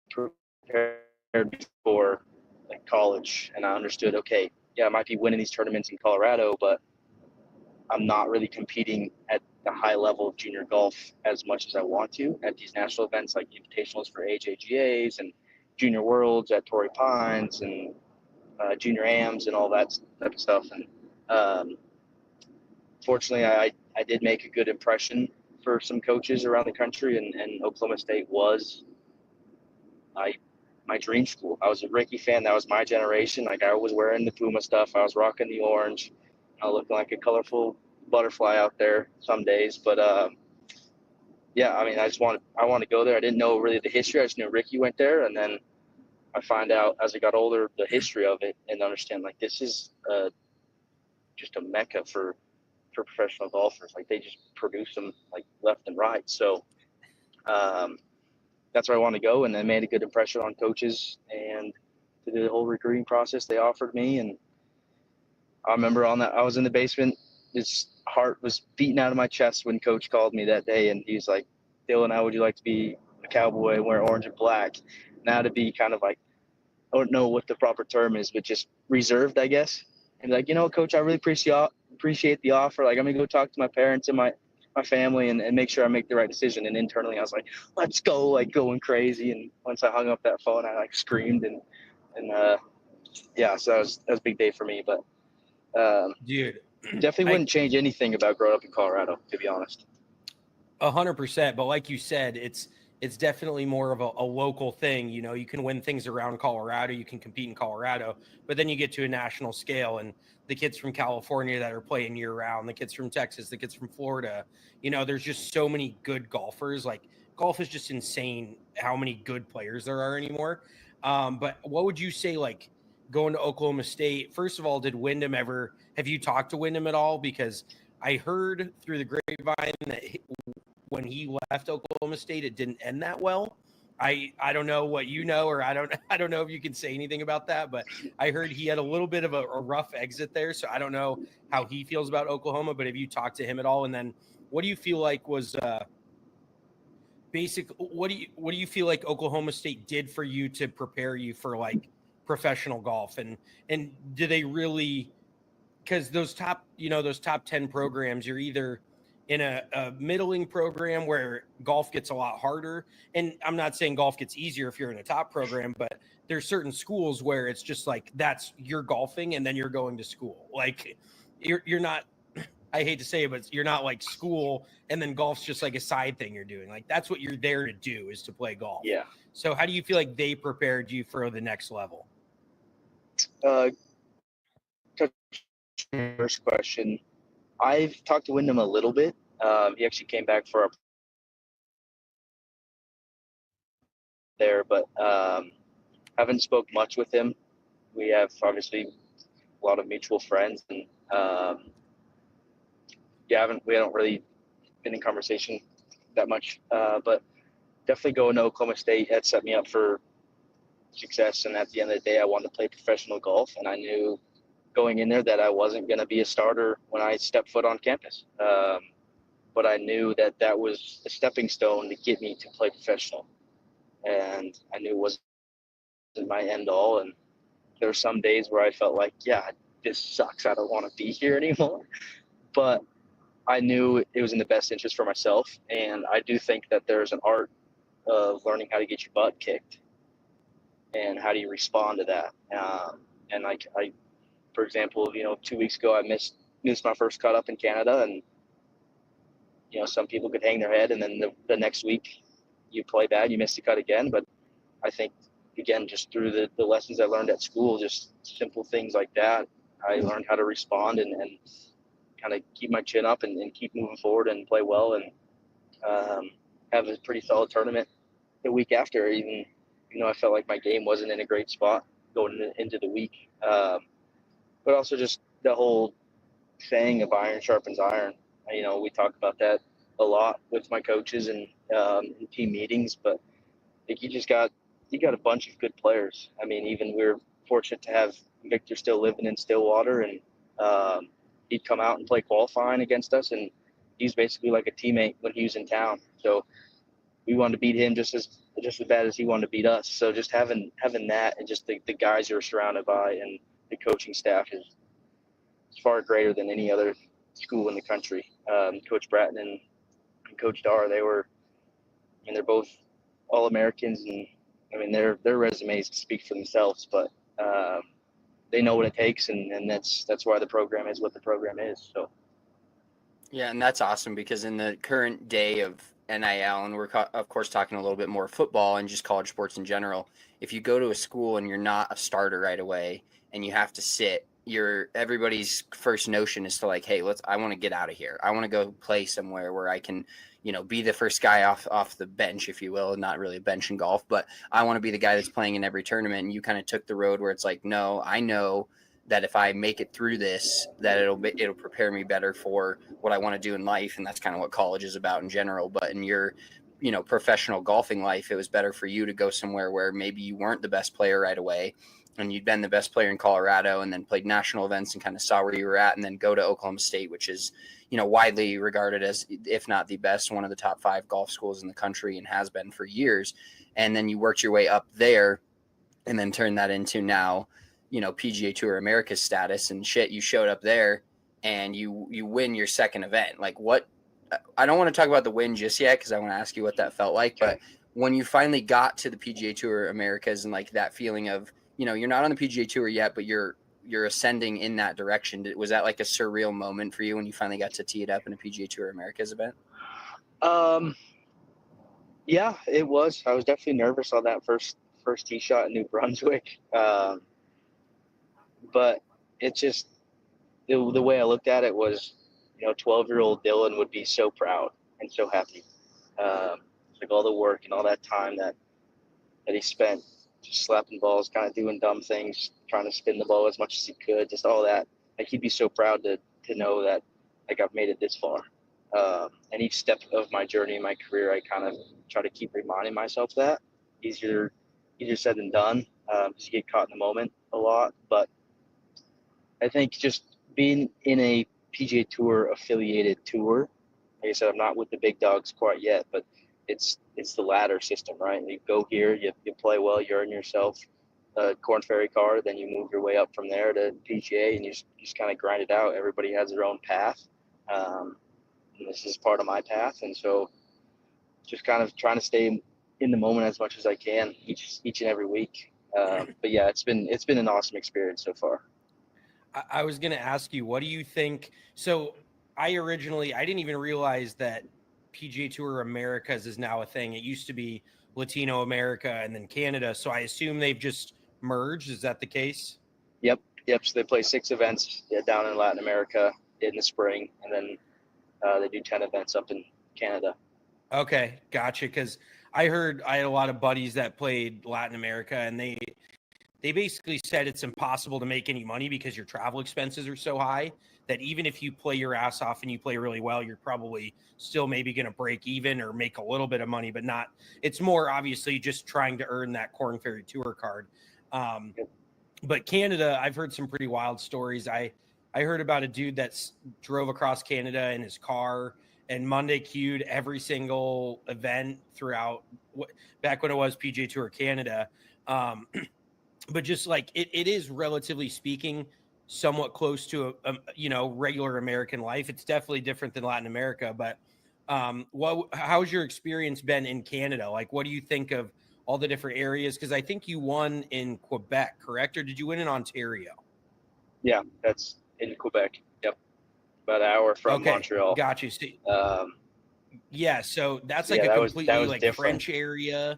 prepared me for like college. And I understood, okay, yeah, I might be winning these tournaments in Colorado, but I'm not really competing at the high level of junior golf as much as I want to at these national events like invitationals for AJGAs and junior worlds at Torrey Pines and junior AMs and all that type of stuff. And fortunately, I did make a good impression for some coaches around the country, and Oklahoma State was my dream school. I was a Ricky fan. That was my generation. Like, I was wearing the Puma stuff. I was rocking the orange. I was looking like a colorful butterfly out there some days. But yeah, I mean, I want to go there. I didn't know really the history. I just knew Ricky went there, and then I find out as I got older the history of it and understand, like, this is just a mecca for professional golfers. Like, they just produce them like left and right. So that's where I want to go, and I made a good impression on coaches and through the whole recruiting process they offered me. And I remember I was in the basement, his heart was beating out of my chest when coach called me that day, and he's like, Dillon, how would you like to be a cowboy and wear orange and black? Now to be kind of like, I don't know what the proper term is, but just reserved, I guess. And like, coach, I really appreciate the offer. Like, I'm gonna go talk to my parents and my family and make sure I make the right decision. And internally I was like, let's go, like, going crazy. And once I hung up that phone, I like screamed and yeah, so that was a big day for me. But dude, definitely wouldn't change anything about growing up in Colorado, to be honest. 100%. But like you said, it's definitely more of a local thing. You know, you can win things around Colorado, you can compete in Colorado, but then you get to a national scale, and the kids from California that are playing year round, the kids from Texas, the kids from Florida, you know, there's just so many good golfers. Like, golf is just insane how many good players there are anymore. But what would you say, like, going to Oklahoma State? First of all, have you talked to Wyndham at all? Because I heard through the grapevine that when he left Oklahoma State, it didn't end that well. I don't know what you know, or I don't know if you can say anything about that, but I heard he had a little bit of a rough exit there. So I don't know how he feels about Oklahoma, but have you talked to him at all? And then what do you feel like was what do you feel like Oklahoma State did for you to prepare you for like professional golf? And do they really, because those top 10 programs, you're either in a middling program where golf gets a lot harder. And I'm not saying golf gets easier if you're in a top program, but there's certain schools where it's just like, you're golfing and then you're going to school. Like you're not, I hate to say it, but you're not like school and then golf's just like a side thing you're doing. Like that's what you're there to do, is to play golf. Yeah. So how do you feel like they prepared you for the next level? First question. I've talked to Wyndham a little bit. He actually came back for our there, but haven't spoke much with him. We have obviously a lot of mutual friends, and we haven't really been in conversation that much. But definitely going to Oklahoma State had set me up for success. And at the end of the day, I wanted to play professional golf, and I knew going in there that I wasn't going to be a starter when I stepped foot on campus. But I knew that was a stepping stone to get me to play professional. And I knew it wasn't my end all. And there were some days where I felt like, yeah, this sucks. I don't want to be here anymore. But I knew it was in the best interest for myself. And I do think that there's an art of learning how to get your butt kicked and how do you respond to that. And I, for example, 2 weeks ago, I missed my first cut up in Canada, and some people could hang their head, and then the next week you play bad, you miss the cut again. But I think, again, just through the lessons I learned at school, just simple things like that, I learned how to respond and kind of keep my chin up and keep moving forward and play well, and have a pretty solid tournament the week after. Even I felt like my game wasn't in a great spot going into the week. But also just the whole saying of iron sharpens iron. We talk about that a lot with my coaches and in team meetings, but I think you got a bunch of good players. I mean, even we're fortunate to have Victor still living in Stillwater, and he'd come out and play qualifying against us, and he's basically like a teammate when he was in town. So we wanted to beat him just as bad as he wanted to beat us. So just having that, and just the guys you're surrounded by, and the coaching staff is far greater than any other school in the country. Coach Bratton and Coach Dar, they're both All-Americans, and I mean their resumes speak for themselves, but they know what it takes, and that's why the program is what the program is. So yeah, and that's awesome, because in the current day of NIL, and we're of course talking a little bit more football and just college sports in general, if you go to a school and you're not a starter right away and you have to sit, everybody's first notion is to like, hey, I want to get out of here. I want to go play somewhere where I can, be the first guy off the bench, if you will. Not really a bench in golf, but I want to be the guy that's playing in every tournament. And you kind of took the road where it's like, no, I know that if I make it through this, that it'll prepare me better for what I want to do in life. And that's kind of what college is about in general. But in your, professional golfing life, it was better for you to go somewhere where maybe you weren't the best player right away, and you'd been the best player in Colorado, and then played national events and kind of saw where you were at, and then go to Oklahoma State, which is, widely regarded as, if not the best, one of the top 5 golf schools in the country, and has been for years. And then you worked your way up there, and then turned that into now, PGA Tour America's status, and shit, you showed up there and you win your second event. Like, what? I don't want to talk about the win just yet, because I want to ask you what that felt like. But when you finally got to the PGA Tour Americas, and like that feeling of, you're not on the PGA Tour yet, but you're ascending in that direction. Was that like a surreal moment for you when you finally got to tee it up in a PGA Tour Americas event? Yeah, it was. I was definitely nervous on that first tee shot in New Brunswick. But it just the way I looked at it was, 12-year-old Dillon would be so proud and so happy. Like all the work and all that time that he spent just slapping balls, kind of doing dumb things, trying to spin the ball as much as he could, just all that. Like he'd be so proud to know that like I've made it this far. And each step of my journey in my career, I kind of try to keep reminding myself that. Easier said than done, because you get caught in the moment a lot. But I think just being in a PGA Tour affiliated tour, like I said, I'm not with the big dogs quite yet, but it's the ladder system, right? You go here, you play well, you earn yourself a Corn Ferry card, then you move your way up from there to PGA, and you just kind of grind it out. Everybody has their own path, and this is part of my path, and so just kind of trying to stay in the moment as much as I can each and every week. But yeah, it's been an awesome experience so far. I was going to ask you, what do you think? So I didn't even realize that PGA Tour Americas is now a thing. It used to be Latino America and then Canada. So I assume they've just merged. Is that the case? Yep. So they play 6 events down in Latin America in the spring, and then they do 10 events up in Canada. Okay, gotcha. Because I had a lot of buddies that played Latin America, and they basically said it's impossible to make any money because your travel expenses are so high that even if you play your ass off and you play really well, you're probably still maybe going to break even or make a little bit of money, but not. It's more obviously just trying to earn that Corn Ferry Tour card. But Canada, I've heard some pretty wild stories. I heard about a dude that drove across Canada in his car and Monday queued every single event throughout back when it was PGA Tour Canada. But just like it is, relatively speaking, somewhat close to a regular American life. It's definitely different than Latin America. But how's your experience been in Canada? Like, what do you think of all the different areas? Because I think you won in Quebec, correct? Or did you win in Ontario? Yeah, that's in Quebec. Yep, about an hour from Montreal. Got you. Yeah, so that's like yeah, a completely that was like different. French area.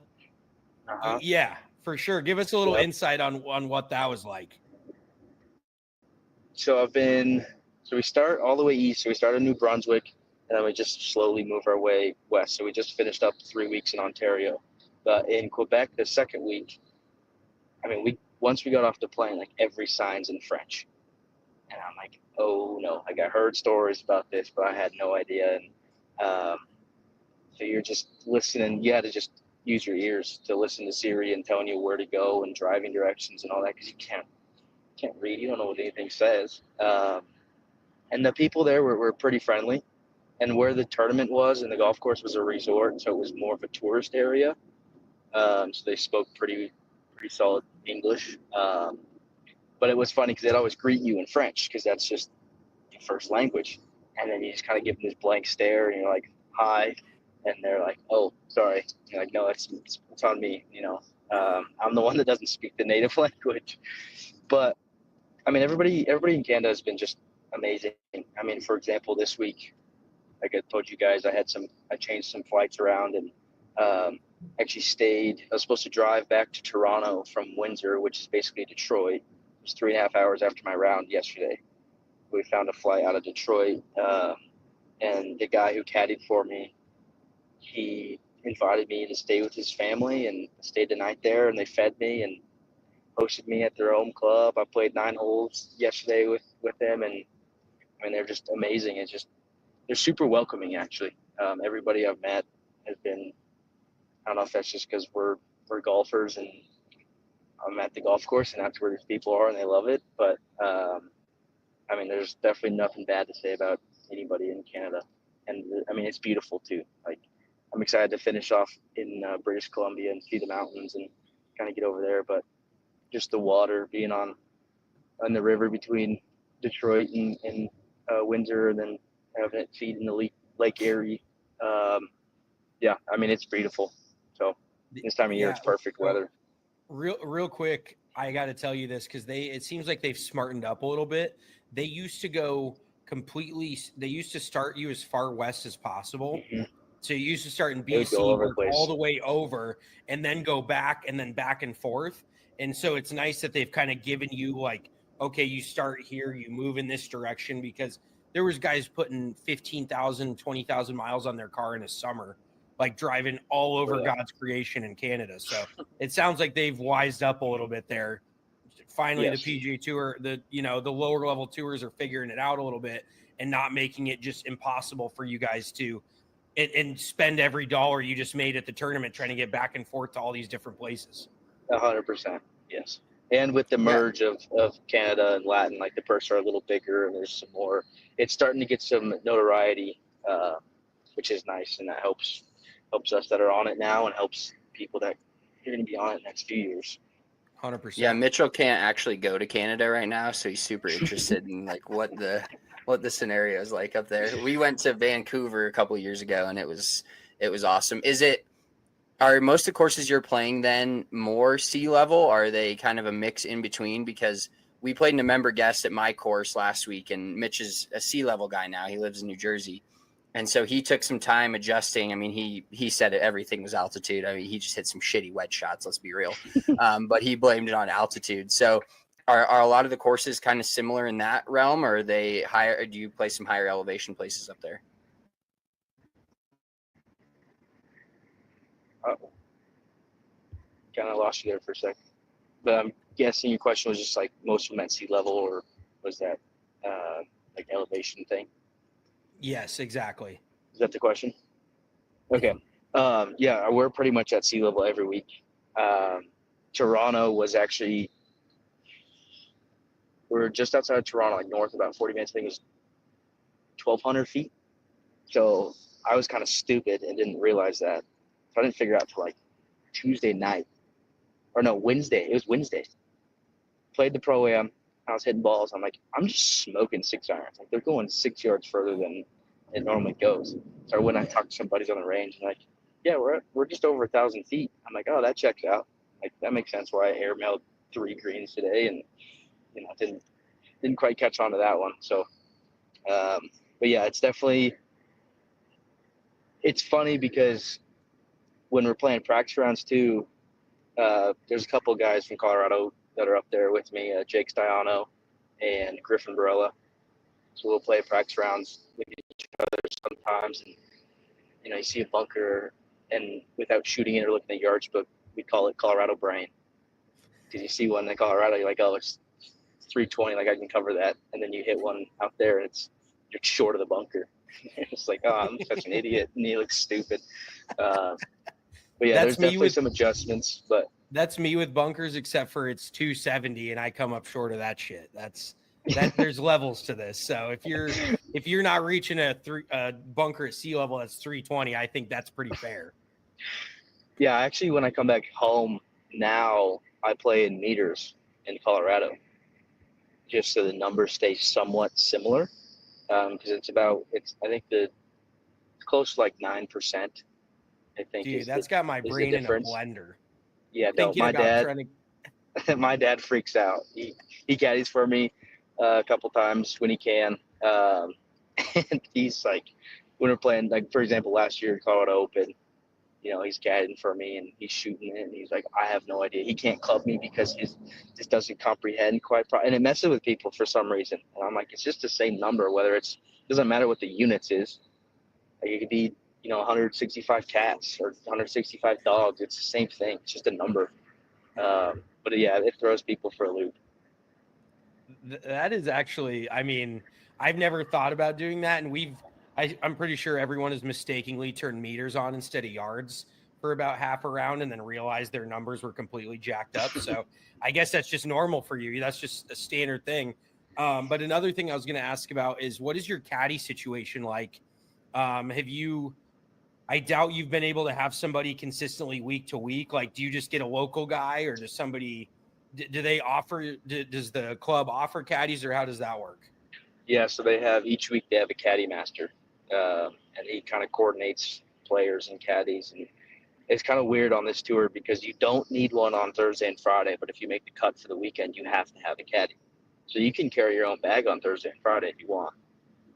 Uh-huh. Yeah, for sure. Give us a little Yep. insight on what that was like. So we start all the way east. So we start in New Brunswick, and then we just slowly move our way west. So we just finished up 3 weeks in Ontario. But in Quebec, the second week, I mean, once we got off the plane, like every sign's in French. And I'm like, oh no, like I heard stories about this, but I had no idea. And so you're just listening. You had to just use your ears to listen to Siri and telling you where to go and driving directions and all that, because you can't read. You don't know what anything says. And the people there were pretty friendly. And where the tournament was and the golf course was a resort, so it was more of a tourist area. So they spoke pretty solid English. But it was funny because they'd always greet you in French because that's just your first language. And then you just kind of give them this blank stare and you're like, hi. And they're like, oh, sorry. And you're like, no, it's on me. I'm the one that doesn't speak the native language. But I mean, everybody in Canada has been just amazing. I mean, for example, this week, like I told you guys, I changed some flights around and actually stayed. I was supposed to drive back to Toronto from Windsor, which is basically Detroit. It was 3.5 hours after my round yesterday. We found a flight out of Detroit, and the guy who caddied for me, he invited me to stay with his family, and I stayed the night there, and they fed me and hosted me at their home club. I played 9 holes yesterday with them, and I mean, they're just amazing. They're super welcoming, actually. Everybody I've met has been, I don't know if that's just because we're golfers and I'm at the golf course and that's where these people are and they love it. But, I mean, there's definitely nothing bad to say about anybody in Canada. And, I mean, it's beautiful, too. Like, I'm excited to finish off in British Columbia and see the mountains and kind of get over there. But just the water, being on the river between Detroit and Windsor, and then having it feed in the Lake Erie. Yeah, I mean, it's beautiful. So this time of year, it's perfect weather. Real quick, I got to tell you this because it seems like they've smartened up a little bit. They used to start you as far west as possible. Mm-hmm. So you used to start in It would BC, go all over the work place. all the way over, and then go back and then back and forth. And so it's nice that they've kind of given you like, okay, you start here, you move in this direction, because there was guys putting 15,000, 20,000 miles on their car in a summer, like driving all over God's creation in Canada. So it sounds like they've wised up a little bit there. Finally, Yes. the PGA Tour, the lower level tours are figuring it out a little bit and not making it just impossible for you guys to and spend every dollar you just made at the tournament trying to get back and forth to all these different places. 100%. Yes. And with the merge of Canada and Latin, like the purses are a little bigger and there's some more. It's starting to get some notoriety, which is nice, and that helps us that are on it now and helps people that are going to be on it next few years. 100%. Yeah, Mitchell can't actually go to Canada right now, so he's super interested in like what the scenario is like up there. We went to Vancouver a couple of years ago, and it was awesome. Are most of the courses you're playing then more sea level? Or are they kind of a mix in between? Because we played in a member guest at my course last week, and Mitch is a sea level guy now. He lives in New Jersey. And so he took some time adjusting. I mean, he said everything was altitude. I mean, he just hit some shitty wedge shots, let's be real. But he blamed it on altitude. So are a lot of the courses kind of similar in that realm, or are they higher? Or do you play some higher elevation places up there? Kind of lost you there for a second. But I'm guessing your question was just like most of them at sea level, or was that like elevation thing? Yes, exactly. Is that the question? Okay. Yeah, we're pretty much at sea level every week. Toronto was actually, we're just outside of Toronto, like north about 40 minutes. I think it was 1,200 feet. So I was kind of stupid and didn't realize that. So I didn't figure out till like Tuesday night. Or no, Wednesday. It was Wednesday. Played the Pro-Am. I was hitting balls. I'm like, I'm just smoking 6 irons. Like, they're going 6 yards further than it normally goes. So when I talked to some buddies on the range, and like, yeah, we're just over 1,000 feet. I'm like, oh, that checks out. Like, that makes sense why I airmailed 3 greens today, and didn't quite catch on to that one. So, but yeah, it's definitely, it's funny because when we're playing practice rounds too, there's a couple guys from Colorado that are up there with me, Jake Stiano and Griffin Barella. So we'll play practice rounds with each other sometimes, and you see a bunker, and without shooting it or looking at the yards book, we call it Colorado brain. Because you see one in Colorado, you're like, oh, it's 320, like I can cover that, and then you hit one out there, and you're short of the bunker. It's like, oh, I'm such an idiot, and he looks stupid. But yeah, there's definitely some adjustments, but that's me with bunkers, except for it's 270 and I come up short of that shit. That there's levels to this. So if you're not reaching a bunker at sea level that's 320, I think that's pretty fair. Yeah, actually, when I come back home now, I play in meters in Colorado, just so the numbers stay somewhat similar. Because I think it's close to like 9%. I think. Dude, that's got my brain in a blender. Yeah, no, my dad freaks out. He caddies for me a couple times when he can, and he's like, when we're playing, like for example, last year Colorado Open, he's caddying for me and he's shooting it, and he's like, I have no idea. He can't club me because he just doesn't comprehend quite and it messes with people for some reason. And I'm like, it's just the same number, whether it doesn't matter what the units is. Like it could be 165 cats or 165 dogs. It's the same thing. It's just a number. But yeah, it throws people for a loop. That is actually, I mean, I've never thought about doing that. And I'm pretty sure everyone has mistakenly turned meters on instead of yards for about half a round and then realized their numbers were completely jacked up. So I guess that's just normal for you. That's just a standard thing. But another thing I was going to ask about is, what is your caddy situation like? I doubt you've been able to have somebody consistently week to week. Like, do you just get a local guy, or does somebody, does the club offer caddies, or how does that work? Yeah, so each week they have a caddy master, and he kind of coordinates players and caddies. And it's kind of weird on this tour because you don't need one on Thursday and Friday, but if you make the cut for the weekend, you have to have a caddy. So you can carry your own bag on Thursday and Friday if you want.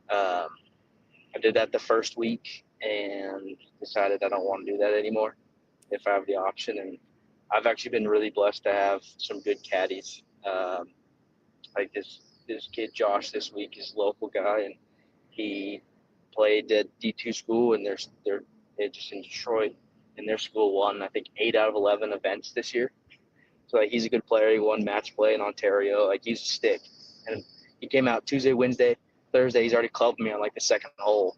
I did that the first week. and decided I don't want to do that anymore if I have the option. And I've actually been really blessed to have some good caddies. Like this kid Josh this week is a local guy, and he played at D2 school, and they're just in Detroit, and their school won I think 8 out of 11 events this year. So like he's a good player. He won match play in Ontario. Like he's a stick, and he came out Tuesday, Wednesday, Thursday. He's already clubbed me on like the second hole.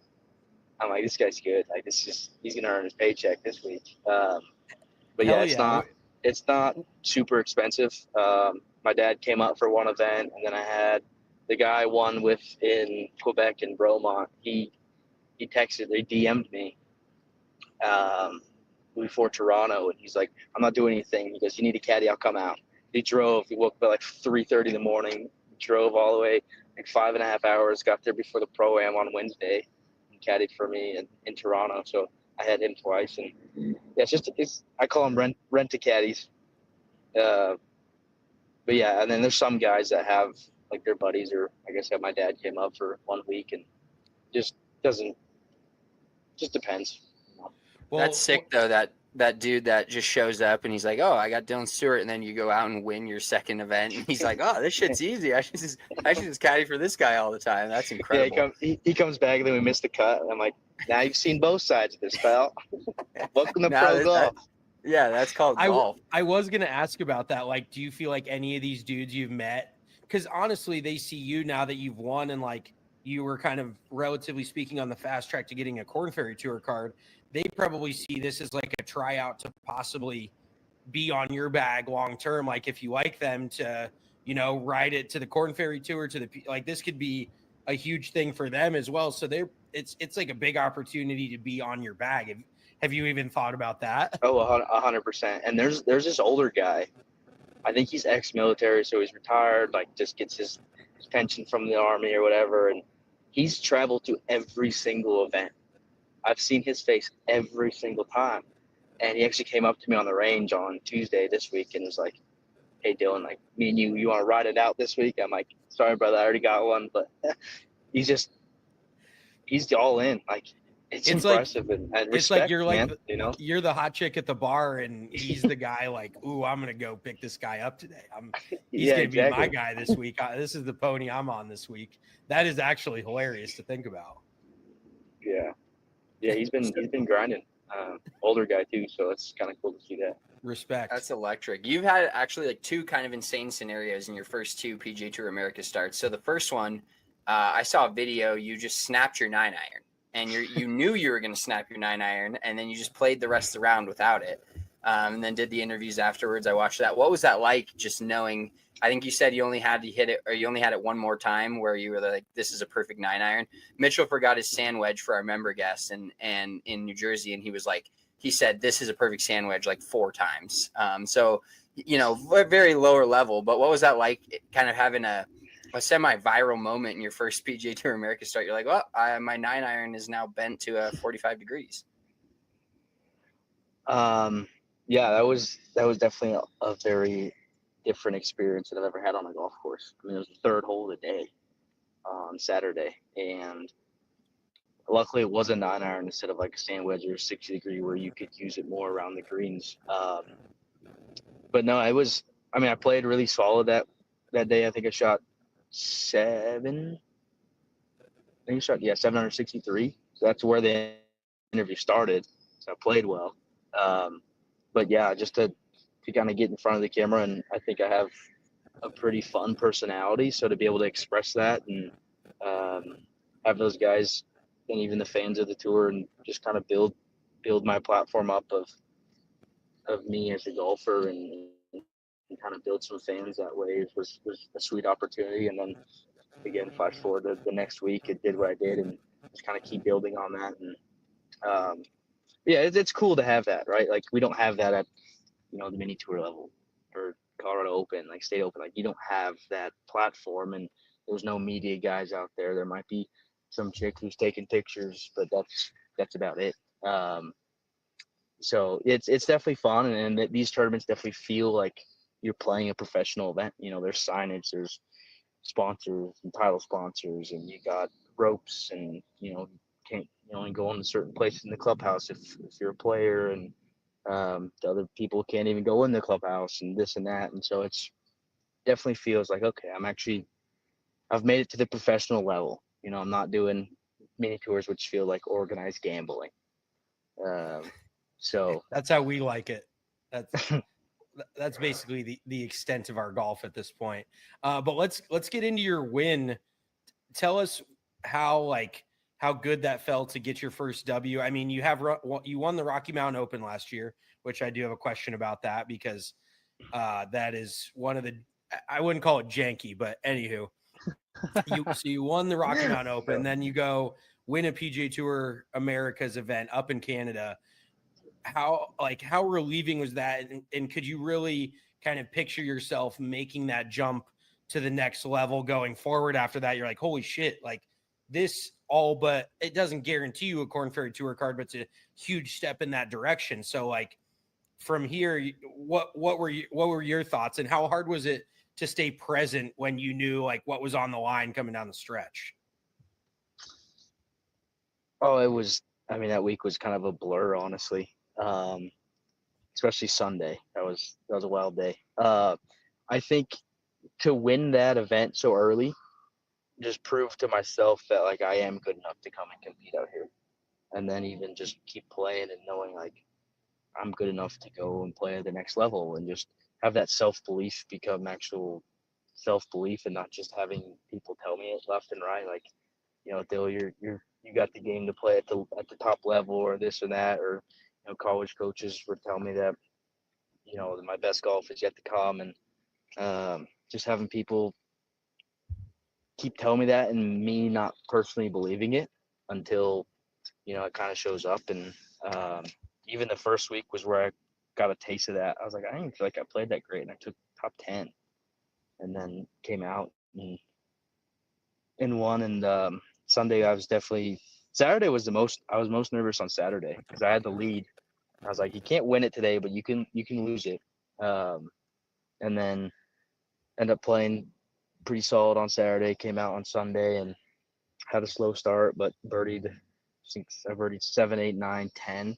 I'm like, this guy's good. Like he's gonna earn his paycheck this week. But yeah, Hell yeah. it's not super expensive. My dad came up for one event, and then I had the guy I won with in Quebec in Bromont. He texted, he DM'd me before Toronto, and he's like, I'm not doing anything. He goes, you need a caddy, I'll come out. He drove. He woke up at like 3:30 in the morning. Drove all the way like 5.5 hours. Got there before the pro-am on Wednesday, and caddied for me in Toronto. So I had him twice, and yeah, it's I call them rent a caddies. But yeah, and then there's some guys that have like their buddies, or I guess that my dad came up for 1 week, and just doesn't just depends. Well, That's sick though. That dude that just shows up and he's like, "Oh, I got Dillon Stewart," and then you go out and win your second event, and he's like, "Oh, this shit's easy. I should just caddy for this guy all the time." That's incredible. Yeah, he comes back, and then we missed the cut, and I'm like, now you've seen both sides of this, pal. Welcome to pro golf. Yeah, that's called golf. I was going to ask about that. Like, do you feel like any of these dudes you've met, because honestly, they see you now that you've won and like you were kind of relatively speaking on the fast track to getting a Corn Ferry Tour card, they probably see this as like a tryout to possibly be on your bag long term. Like if you like them to, you know, ride it to the Corn Ferry Tour, to the, like this could be a huge thing for them as well. So it's like a big opportunity to be on your bag. Have you even thought about that? Oh, 100%. And there's this older guy. I think he's ex-military, so he's retired. Like, just gets his pension from the army or whatever. And he's traveled to every single event. I've seen his face every single time. And he actually came up to me on the range on Tuesday this week and was like, "Hey, Dillon, like me and you want to ride it out this week?" I'm like, "Sorry, brother, I already got one." But he's all in. Like, it's impressive, like, and respect, it's like you're like, man, you know, you're the hot chick at the bar, and he's the guy like, "Ooh, I'm gonna go pick this guy up today. He's gonna be my guy this week. This is the pony I'm on this week." That is actually hilarious to think about. Yeah, he's been grinding. Older guy too, so it's kind of cool to see that. Respect. That's electric. You've had actually like two kind of insane scenarios in your first two PGA Tour America starts. So the first one, I saw a video. You just snapped your 9-iron, and you knew you were going to snap your 9-iron, and then you just played the rest of the round without it, and then did the interviews afterwards. I watched that. What was that like? Just knowing. I think you said you only had to hit it, or you only had it one more time, where you were like, "This is a perfect 9-iron." Mitchell forgot his sand wedge for our member guest, and in New Jersey, and he said, "This is a perfect sand wedge," like 4 times. So, you know, very lower level. But what was that like, kind of having a semi-viral moment in your first PGA Tour America start? You're like, "Well, my 9-iron is now bent to 45 degrees." Yeah, that was definitely a very different experience that I've ever had on a golf course. I mean, it was the third hole of the day on Saturday, and luckily it was a 9-iron instead of like a sand wedge or 60-degree where you could use it more around the greens. But no, it was. I mean, I played really solid that day. I think I shot 763. So that's where the interview started. So I played well. But yeah, just to kind of get in front of the camera, and I think I have a pretty fun personality. So to be able to express that and have those guys and even the fans of the tour, and just kind of build my platform up of me as a golfer, and kind of build some fans that way was a sweet opportunity. And then again, flash forward to the next week, it did what I did, and just kind of keep building on that. And yeah, it's cool to have that, right? Like, we don't have that at, you know, the mini tour level or Colorado Open, like State Open. Like, you don't have that platform, and there's no media guys out there. There might be some chick who's taking pictures, but that's about it. So it's definitely fun, and these tournaments definitely feel like you're playing a professional event. You know, there's signage, there's sponsors and title sponsors, and you got ropes and, you know, you only go in certain places in the clubhouse if you're a player, and the other people can't even go in the clubhouse and this and that. And so it's definitely feels like, okay, I've made it to the professional level. You know, I'm not doing mini tours, which feel like organized gambling. So That's how we like it. That's basically the extent of our golf at this point. But let's get into your win. Tell us how good that felt to get your first W. I mean, you won the Rocky Mountain Open last year, which I do have a question about that, because that is one of the, I wouldn't call it janky, but anywho, you won the Rocky Mountain Open, then you go win a PGA Tour Americas event up in Canada. How relieving was that? And could you really kind of picture yourself making that jump to the next level going forward after that? You're like, holy shit, like this all, but it doesn't guarantee you a Korn Ferry Tour card, but it's a huge step in that direction. So like from here, what were your thoughts, and how hard was it to stay present when you knew like what was on the line coming down the stretch? Oh, that week was kind of a blur, honestly. Especially Sunday. That was a wild day. I think to win that event so early just proved to myself that like I am good enough to come and compete out here. And then even just keep playing and knowing like I'm good enough to go and play at the next level, and just have that self-belief become actual self-belief, and not just having people tell me it left and right, like, you know, Dill, you got the game to play at the top level, or this or that, or, you know, college coaches were telling me that, you know, my best golf is yet to come, and just having people keep telling me that and me not personally believing it until, you know, it kind of shows up. And even the first week was where I got a taste of that. I was like, I didn't feel like I played that great, and I took top 10, and then came out and won. And Sunday Saturday was I was most nervous on Saturday because I had the lead. I was like, you can't win it today, but you can lose it. And then end up playing pretty solid on Saturday, came out on Sunday and had a slow start, but birdied, I think I birdied 7, 8, 9, 10,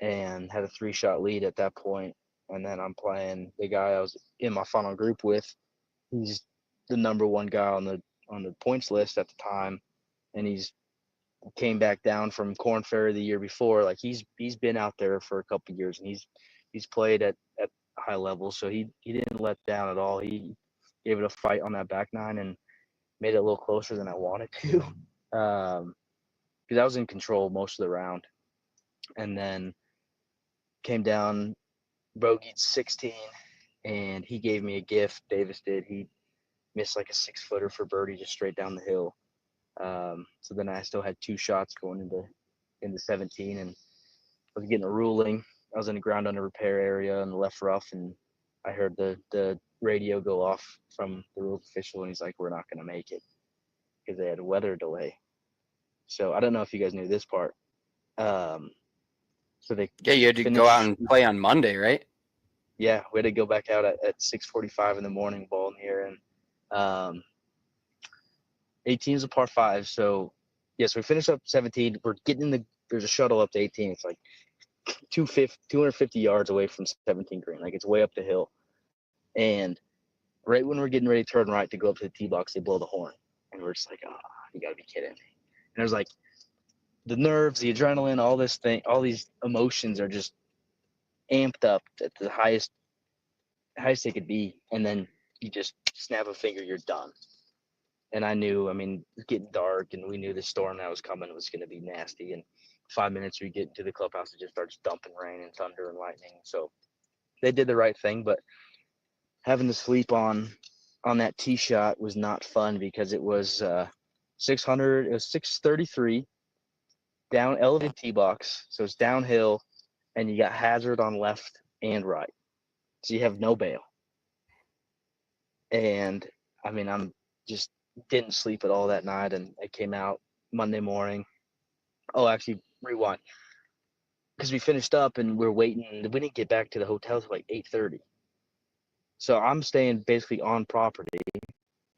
and had a 3-shot lead at that point. And then I'm playing the guy I was in my final group with. He's the number one guy on the points list at the time, and he's came back down from Korn Ferry the year before. Like he's been out there for a couple of years, and he's played at high level, so he didn't let down at all. He gave it a fight on that back nine and made it a little closer than I wanted to, because I was in control most of the round. And then came down, bogeyed 16, and he gave me a gift. Davis did. He missed like a 6-footer for birdie just straight down the hill. So then I still had 2 shots going into 17, and I was getting a ruling. I was in the ground under repair area in the left rough, and I heard the radio go off from the rules official, and he's like, we're not going to make it because they had a weather delay. So I don't know if you guys knew this part. So you had to go out and play on Monday, right? Yeah, we had to go back out at 6:45 in the morning, ball in the air, and 18 is a par 5. So yes, we finished up 17. We're getting there's a shuttle up to 18. It's like 250 yards away from 17 green. Like it's way up the hill. And right when we're getting ready to turn right to go up to the tee box, they blow the horn. And we're just like, oh, you gotta be kidding me. And there's like the nerves, the adrenaline, all these emotions are just amped up at the highest they could be. And then you just snap a finger, you're done. And I knew, I mean, it's getting dark, and we knew the storm that was coming was going to be nasty. And 5 minutes we get into the clubhouse, it just starts dumping rain and thunder and lightning. So they did the right thing, but having to sleep on that tee shot was not fun, because it was 600. It was 633 down elevated tee box, so it's downhill, and you got hazard on left and right, so you have no bail. And I mean, I'm just didn't sleep at all that night, and I came out Monday morning. Oh, actually, rewind, because we finished up and we're waiting. We didn't get back to the hotel till like 8:30. So I'm staying basically on property.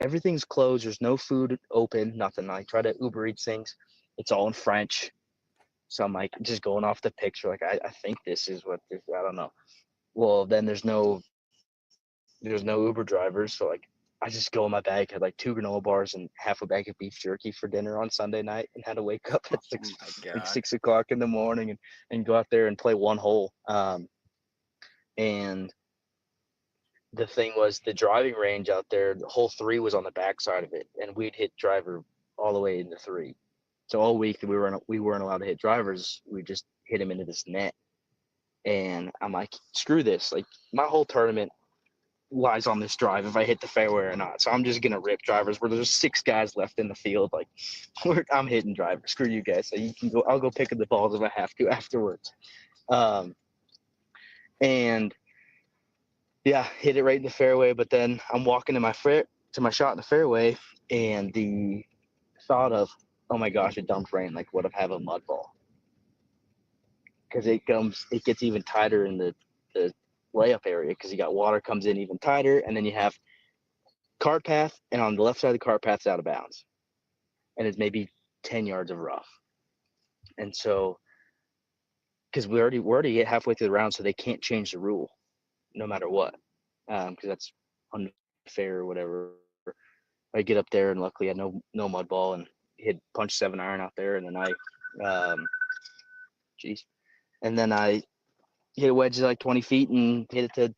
Everything's closed. There's no food open, nothing. I try to Uber Eats things. It's all in French. So I'm like just going off the picture. Like, I think this is what this, I don't know. Well, then there's no Uber drivers. So like, I just go in my bag, had like 2 granola bars and half a bag of beef jerky for dinner on Sunday night, and had to wake up at God. 6 o'clock in the morning and go out there and play one hole. And the thing was, the driving range out there, the hole 3 was on the backside of it, and we'd hit driver all the way into 3. So all week we weren't allowed to hit drivers. We just hit him into this net. And I'm like, screw this. Like, my whole tournament lies on this drive if I hit the fairway or not. So I'm just gonna rip drivers where there's 6 guys left in the field. Like, I'm hitting drivers. Screw you guys. So you can go. I'll go pick up the balls if I have to afterwards. And yeah, hit it right in the fairway. But then I'm walking to my shot in the fairway, and the thought of, oh my gosh, it dumped rain. Like, what if I have a mud ball? Because it gets even tighter in the layup area, because you got water comes in even tighter, and then you have cart path, and on the left side of the cart path's out of bounds, and it's maybe 10 yards of rough. And so, because we're already halfway through the round, so they can't change the rule no matter what, because that's unfair or whatever. I get up there, and luckily I had no mud ball, and hit punch 7 iron out there, and then I hit a wedge like 20 feet and hit it to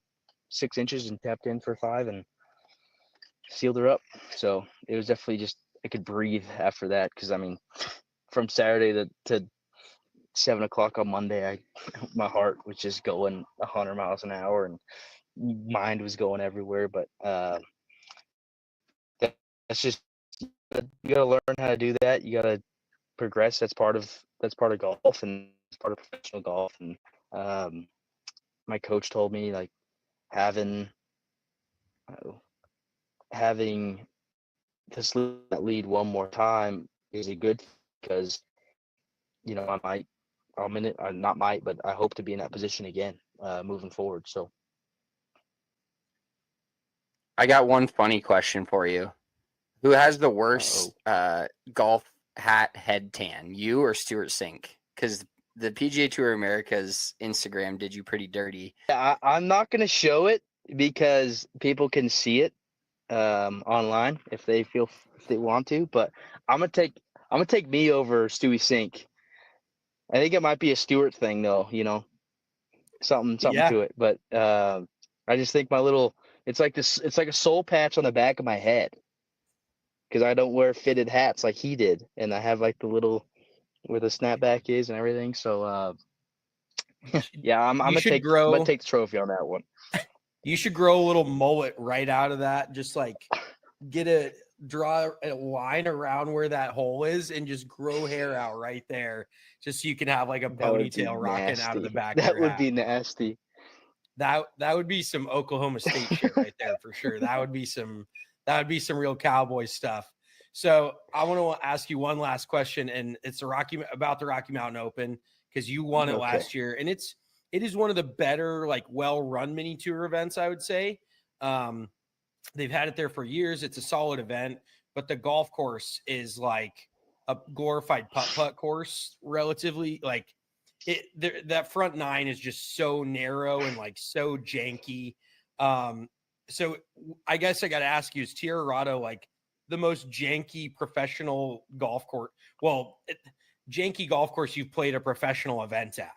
6 inches and tapped in for 5 and sealed her up. So it was definitely just, I could breathe after that, because I mean, from Saturday to 7 o'clock on Monday, my heart was just going 100 miles an hour, and mind was going everywhere. But that's just, you gotta learn how to do that. You gotta progress. That's part of golf, and it's part of professional golf. And my coach told me, like, having to slip that lead one more time is a good, because I'm in it. I not might, but I hope to be in that position again moving forward. So I got one funny question for you. Who has the worst golf hat head tan, you or Stuart Sink? Because the PGA Tour America's Instagram did you pretty dirty. I'm not going to show it, because people can see it online if they want to. But I'm gonna take me over Stewie Sink. I think it might be a Stewart thing, though. Something to it. But I just think it's like this. It's like a soul patch on the back of my head, because I don't wear fitted hats like he did, and I have like the little where the snapback is and everything. So yeah, I'm gonna take the trophy on that one. You should grow a little mullet right out of that. Just like draw a line around where that hole is, and just grow hair out right there, just so you can have like a ponytail rocking out of the back. That would be nasty. That would be some Oklahoma State shit right there for sure. That would be some real cowboy stuff. So I want to ask you one last question, and it's about the Rocky Mountain Open, because you won it last year, and it is one of the better, like, well-run mini tour events, I would say. They've had it there for years. It's a solid event, but the golf course is like a glorified putt-putt course, relatively. Like, that front 9 is just so narrow and like so janky. So I guess I got to ask you, is Tierra Rado like the most janky professional golf course? Well, janky golf course you've played a professional event at?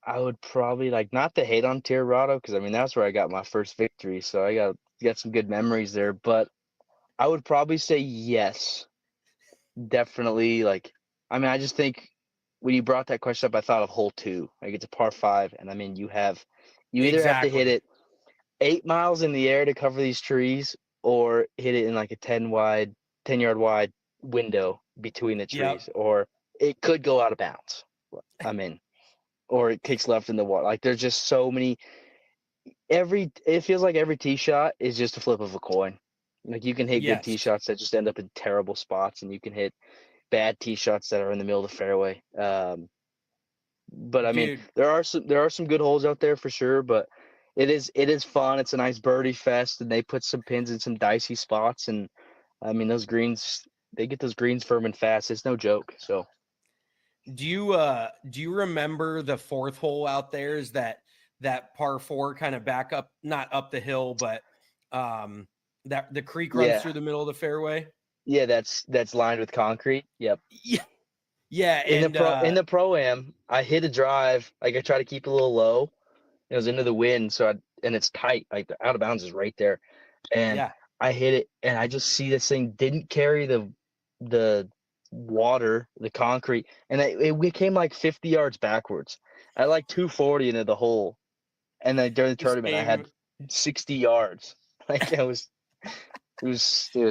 I would probably, like, not to hate on Tierra Rado, because I mean that's where I got my first victory, so I got some good memories there. But I would probably say yes, definitely. Like, I mean, I just think when you brought that question up, I thought of hole 2. Like, it's a par 5, and I mean you either have to hit it 8 miles in the air to cover these trees, or hit it in like a 10-yard wide window between the trees, or it could go out of bounds. I mean, or it kicks left in the water. Like, there's just so many. It feels like every tee shot is just a flip of a coin. Like, you can hit good tee shots that just end up in terrible spots, and you can hit bad tee shots that are in the middle of the fairway. But I mean, there are some good holes out there for sure. But It is fun. It's a nice birdie fest, and they put some pins in some dicey spots. And I mean, those greens, they get those greens firm and fast. It's no joke. So, do you remember the fourth hole out there? Is that par 4 kind of back up, not up the hill, but that the creek runs through the middle of the fairway? Yeah, that's lined with concrete. Yep. Yeah. Yeah. In the pro-am, I hit a drive. Like I try to keep it a little low. It was into the wind, and it's tight. Like the out of bounds is right there, and I hit it, and I just see this thing didn't carry the water, the concrete, and we came like 50 yards backwards. I like 240 into the hole, and then during the tournament I had 60 yards. Like it was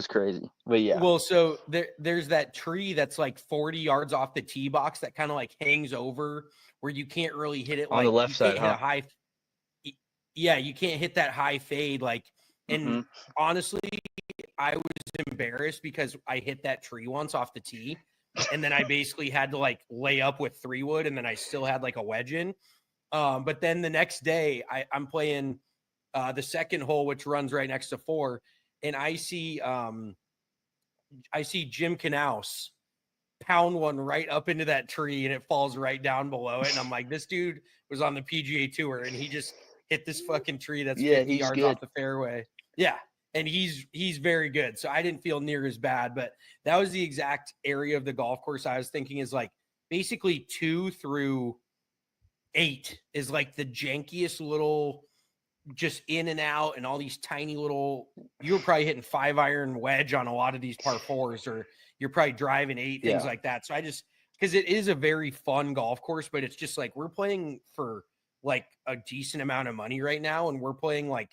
crazy. But yeah. Well, so there's that tree that's like 40 yards off the tee box that kind of like hangs over where you can't really hit it on the left side. Yeah, you can't hit that high fade. Like, and honestly, I was embarrassed because I hit that tree once off the tee, and then I basically had to like lay up with 3-wood, and then I still had like a wedge in. But then the next day, I'm playing the second hole, which runs right next to 4, and I see Jim Knaus pound one right up into that tree, and it falls right down below it. And I'm like, this dude was on the PGA Tour, and he just hit this fucking tree that's 50 yards off the fairway. Yeah. And he's very good. So I didn't feel near as bad, but that was the exact area of the golf course I was thinking is like basically 2 through 8 is like the jankiest little just in and out, and all these tiny little, you were probably hitting 5-iron wedge on a lot of these par 4s, or you're probably driving 8, things like that. So I just, because it is a very fun golf course, but it's just like we're playing for like a decent amount of money right now, and we're playing like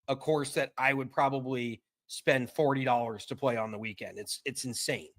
a course that I would probably spend $40 to play on the weekend. It's insane.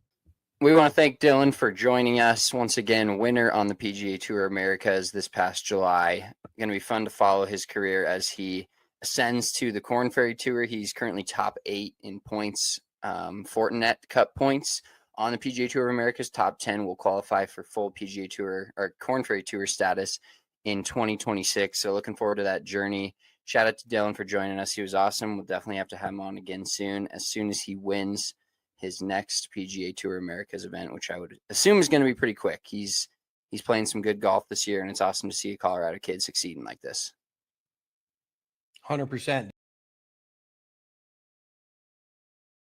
We want to thank Dillon for joining us once again, winner on the PGA Tour Americas this past July. Going to be fun to follow his career as he ascends to the Korn Ferry Tour. He's currently top 8 in points, Fortinet Cup points on the PGA Tour Americas. Top 10 will qualify for full PGA Tour or Korn Ferry Tour status in 2026. So looking forward to that journey. Shout out to Dillon for joining us. He was awesome. We'll definitely have to have him on again soon as he wins his next PGA Tour Americas event, which I would assume is going to be pretty quick. He's playing some good golf this year, and it's awesome to see a Colorado kid succeeding like this. 100%.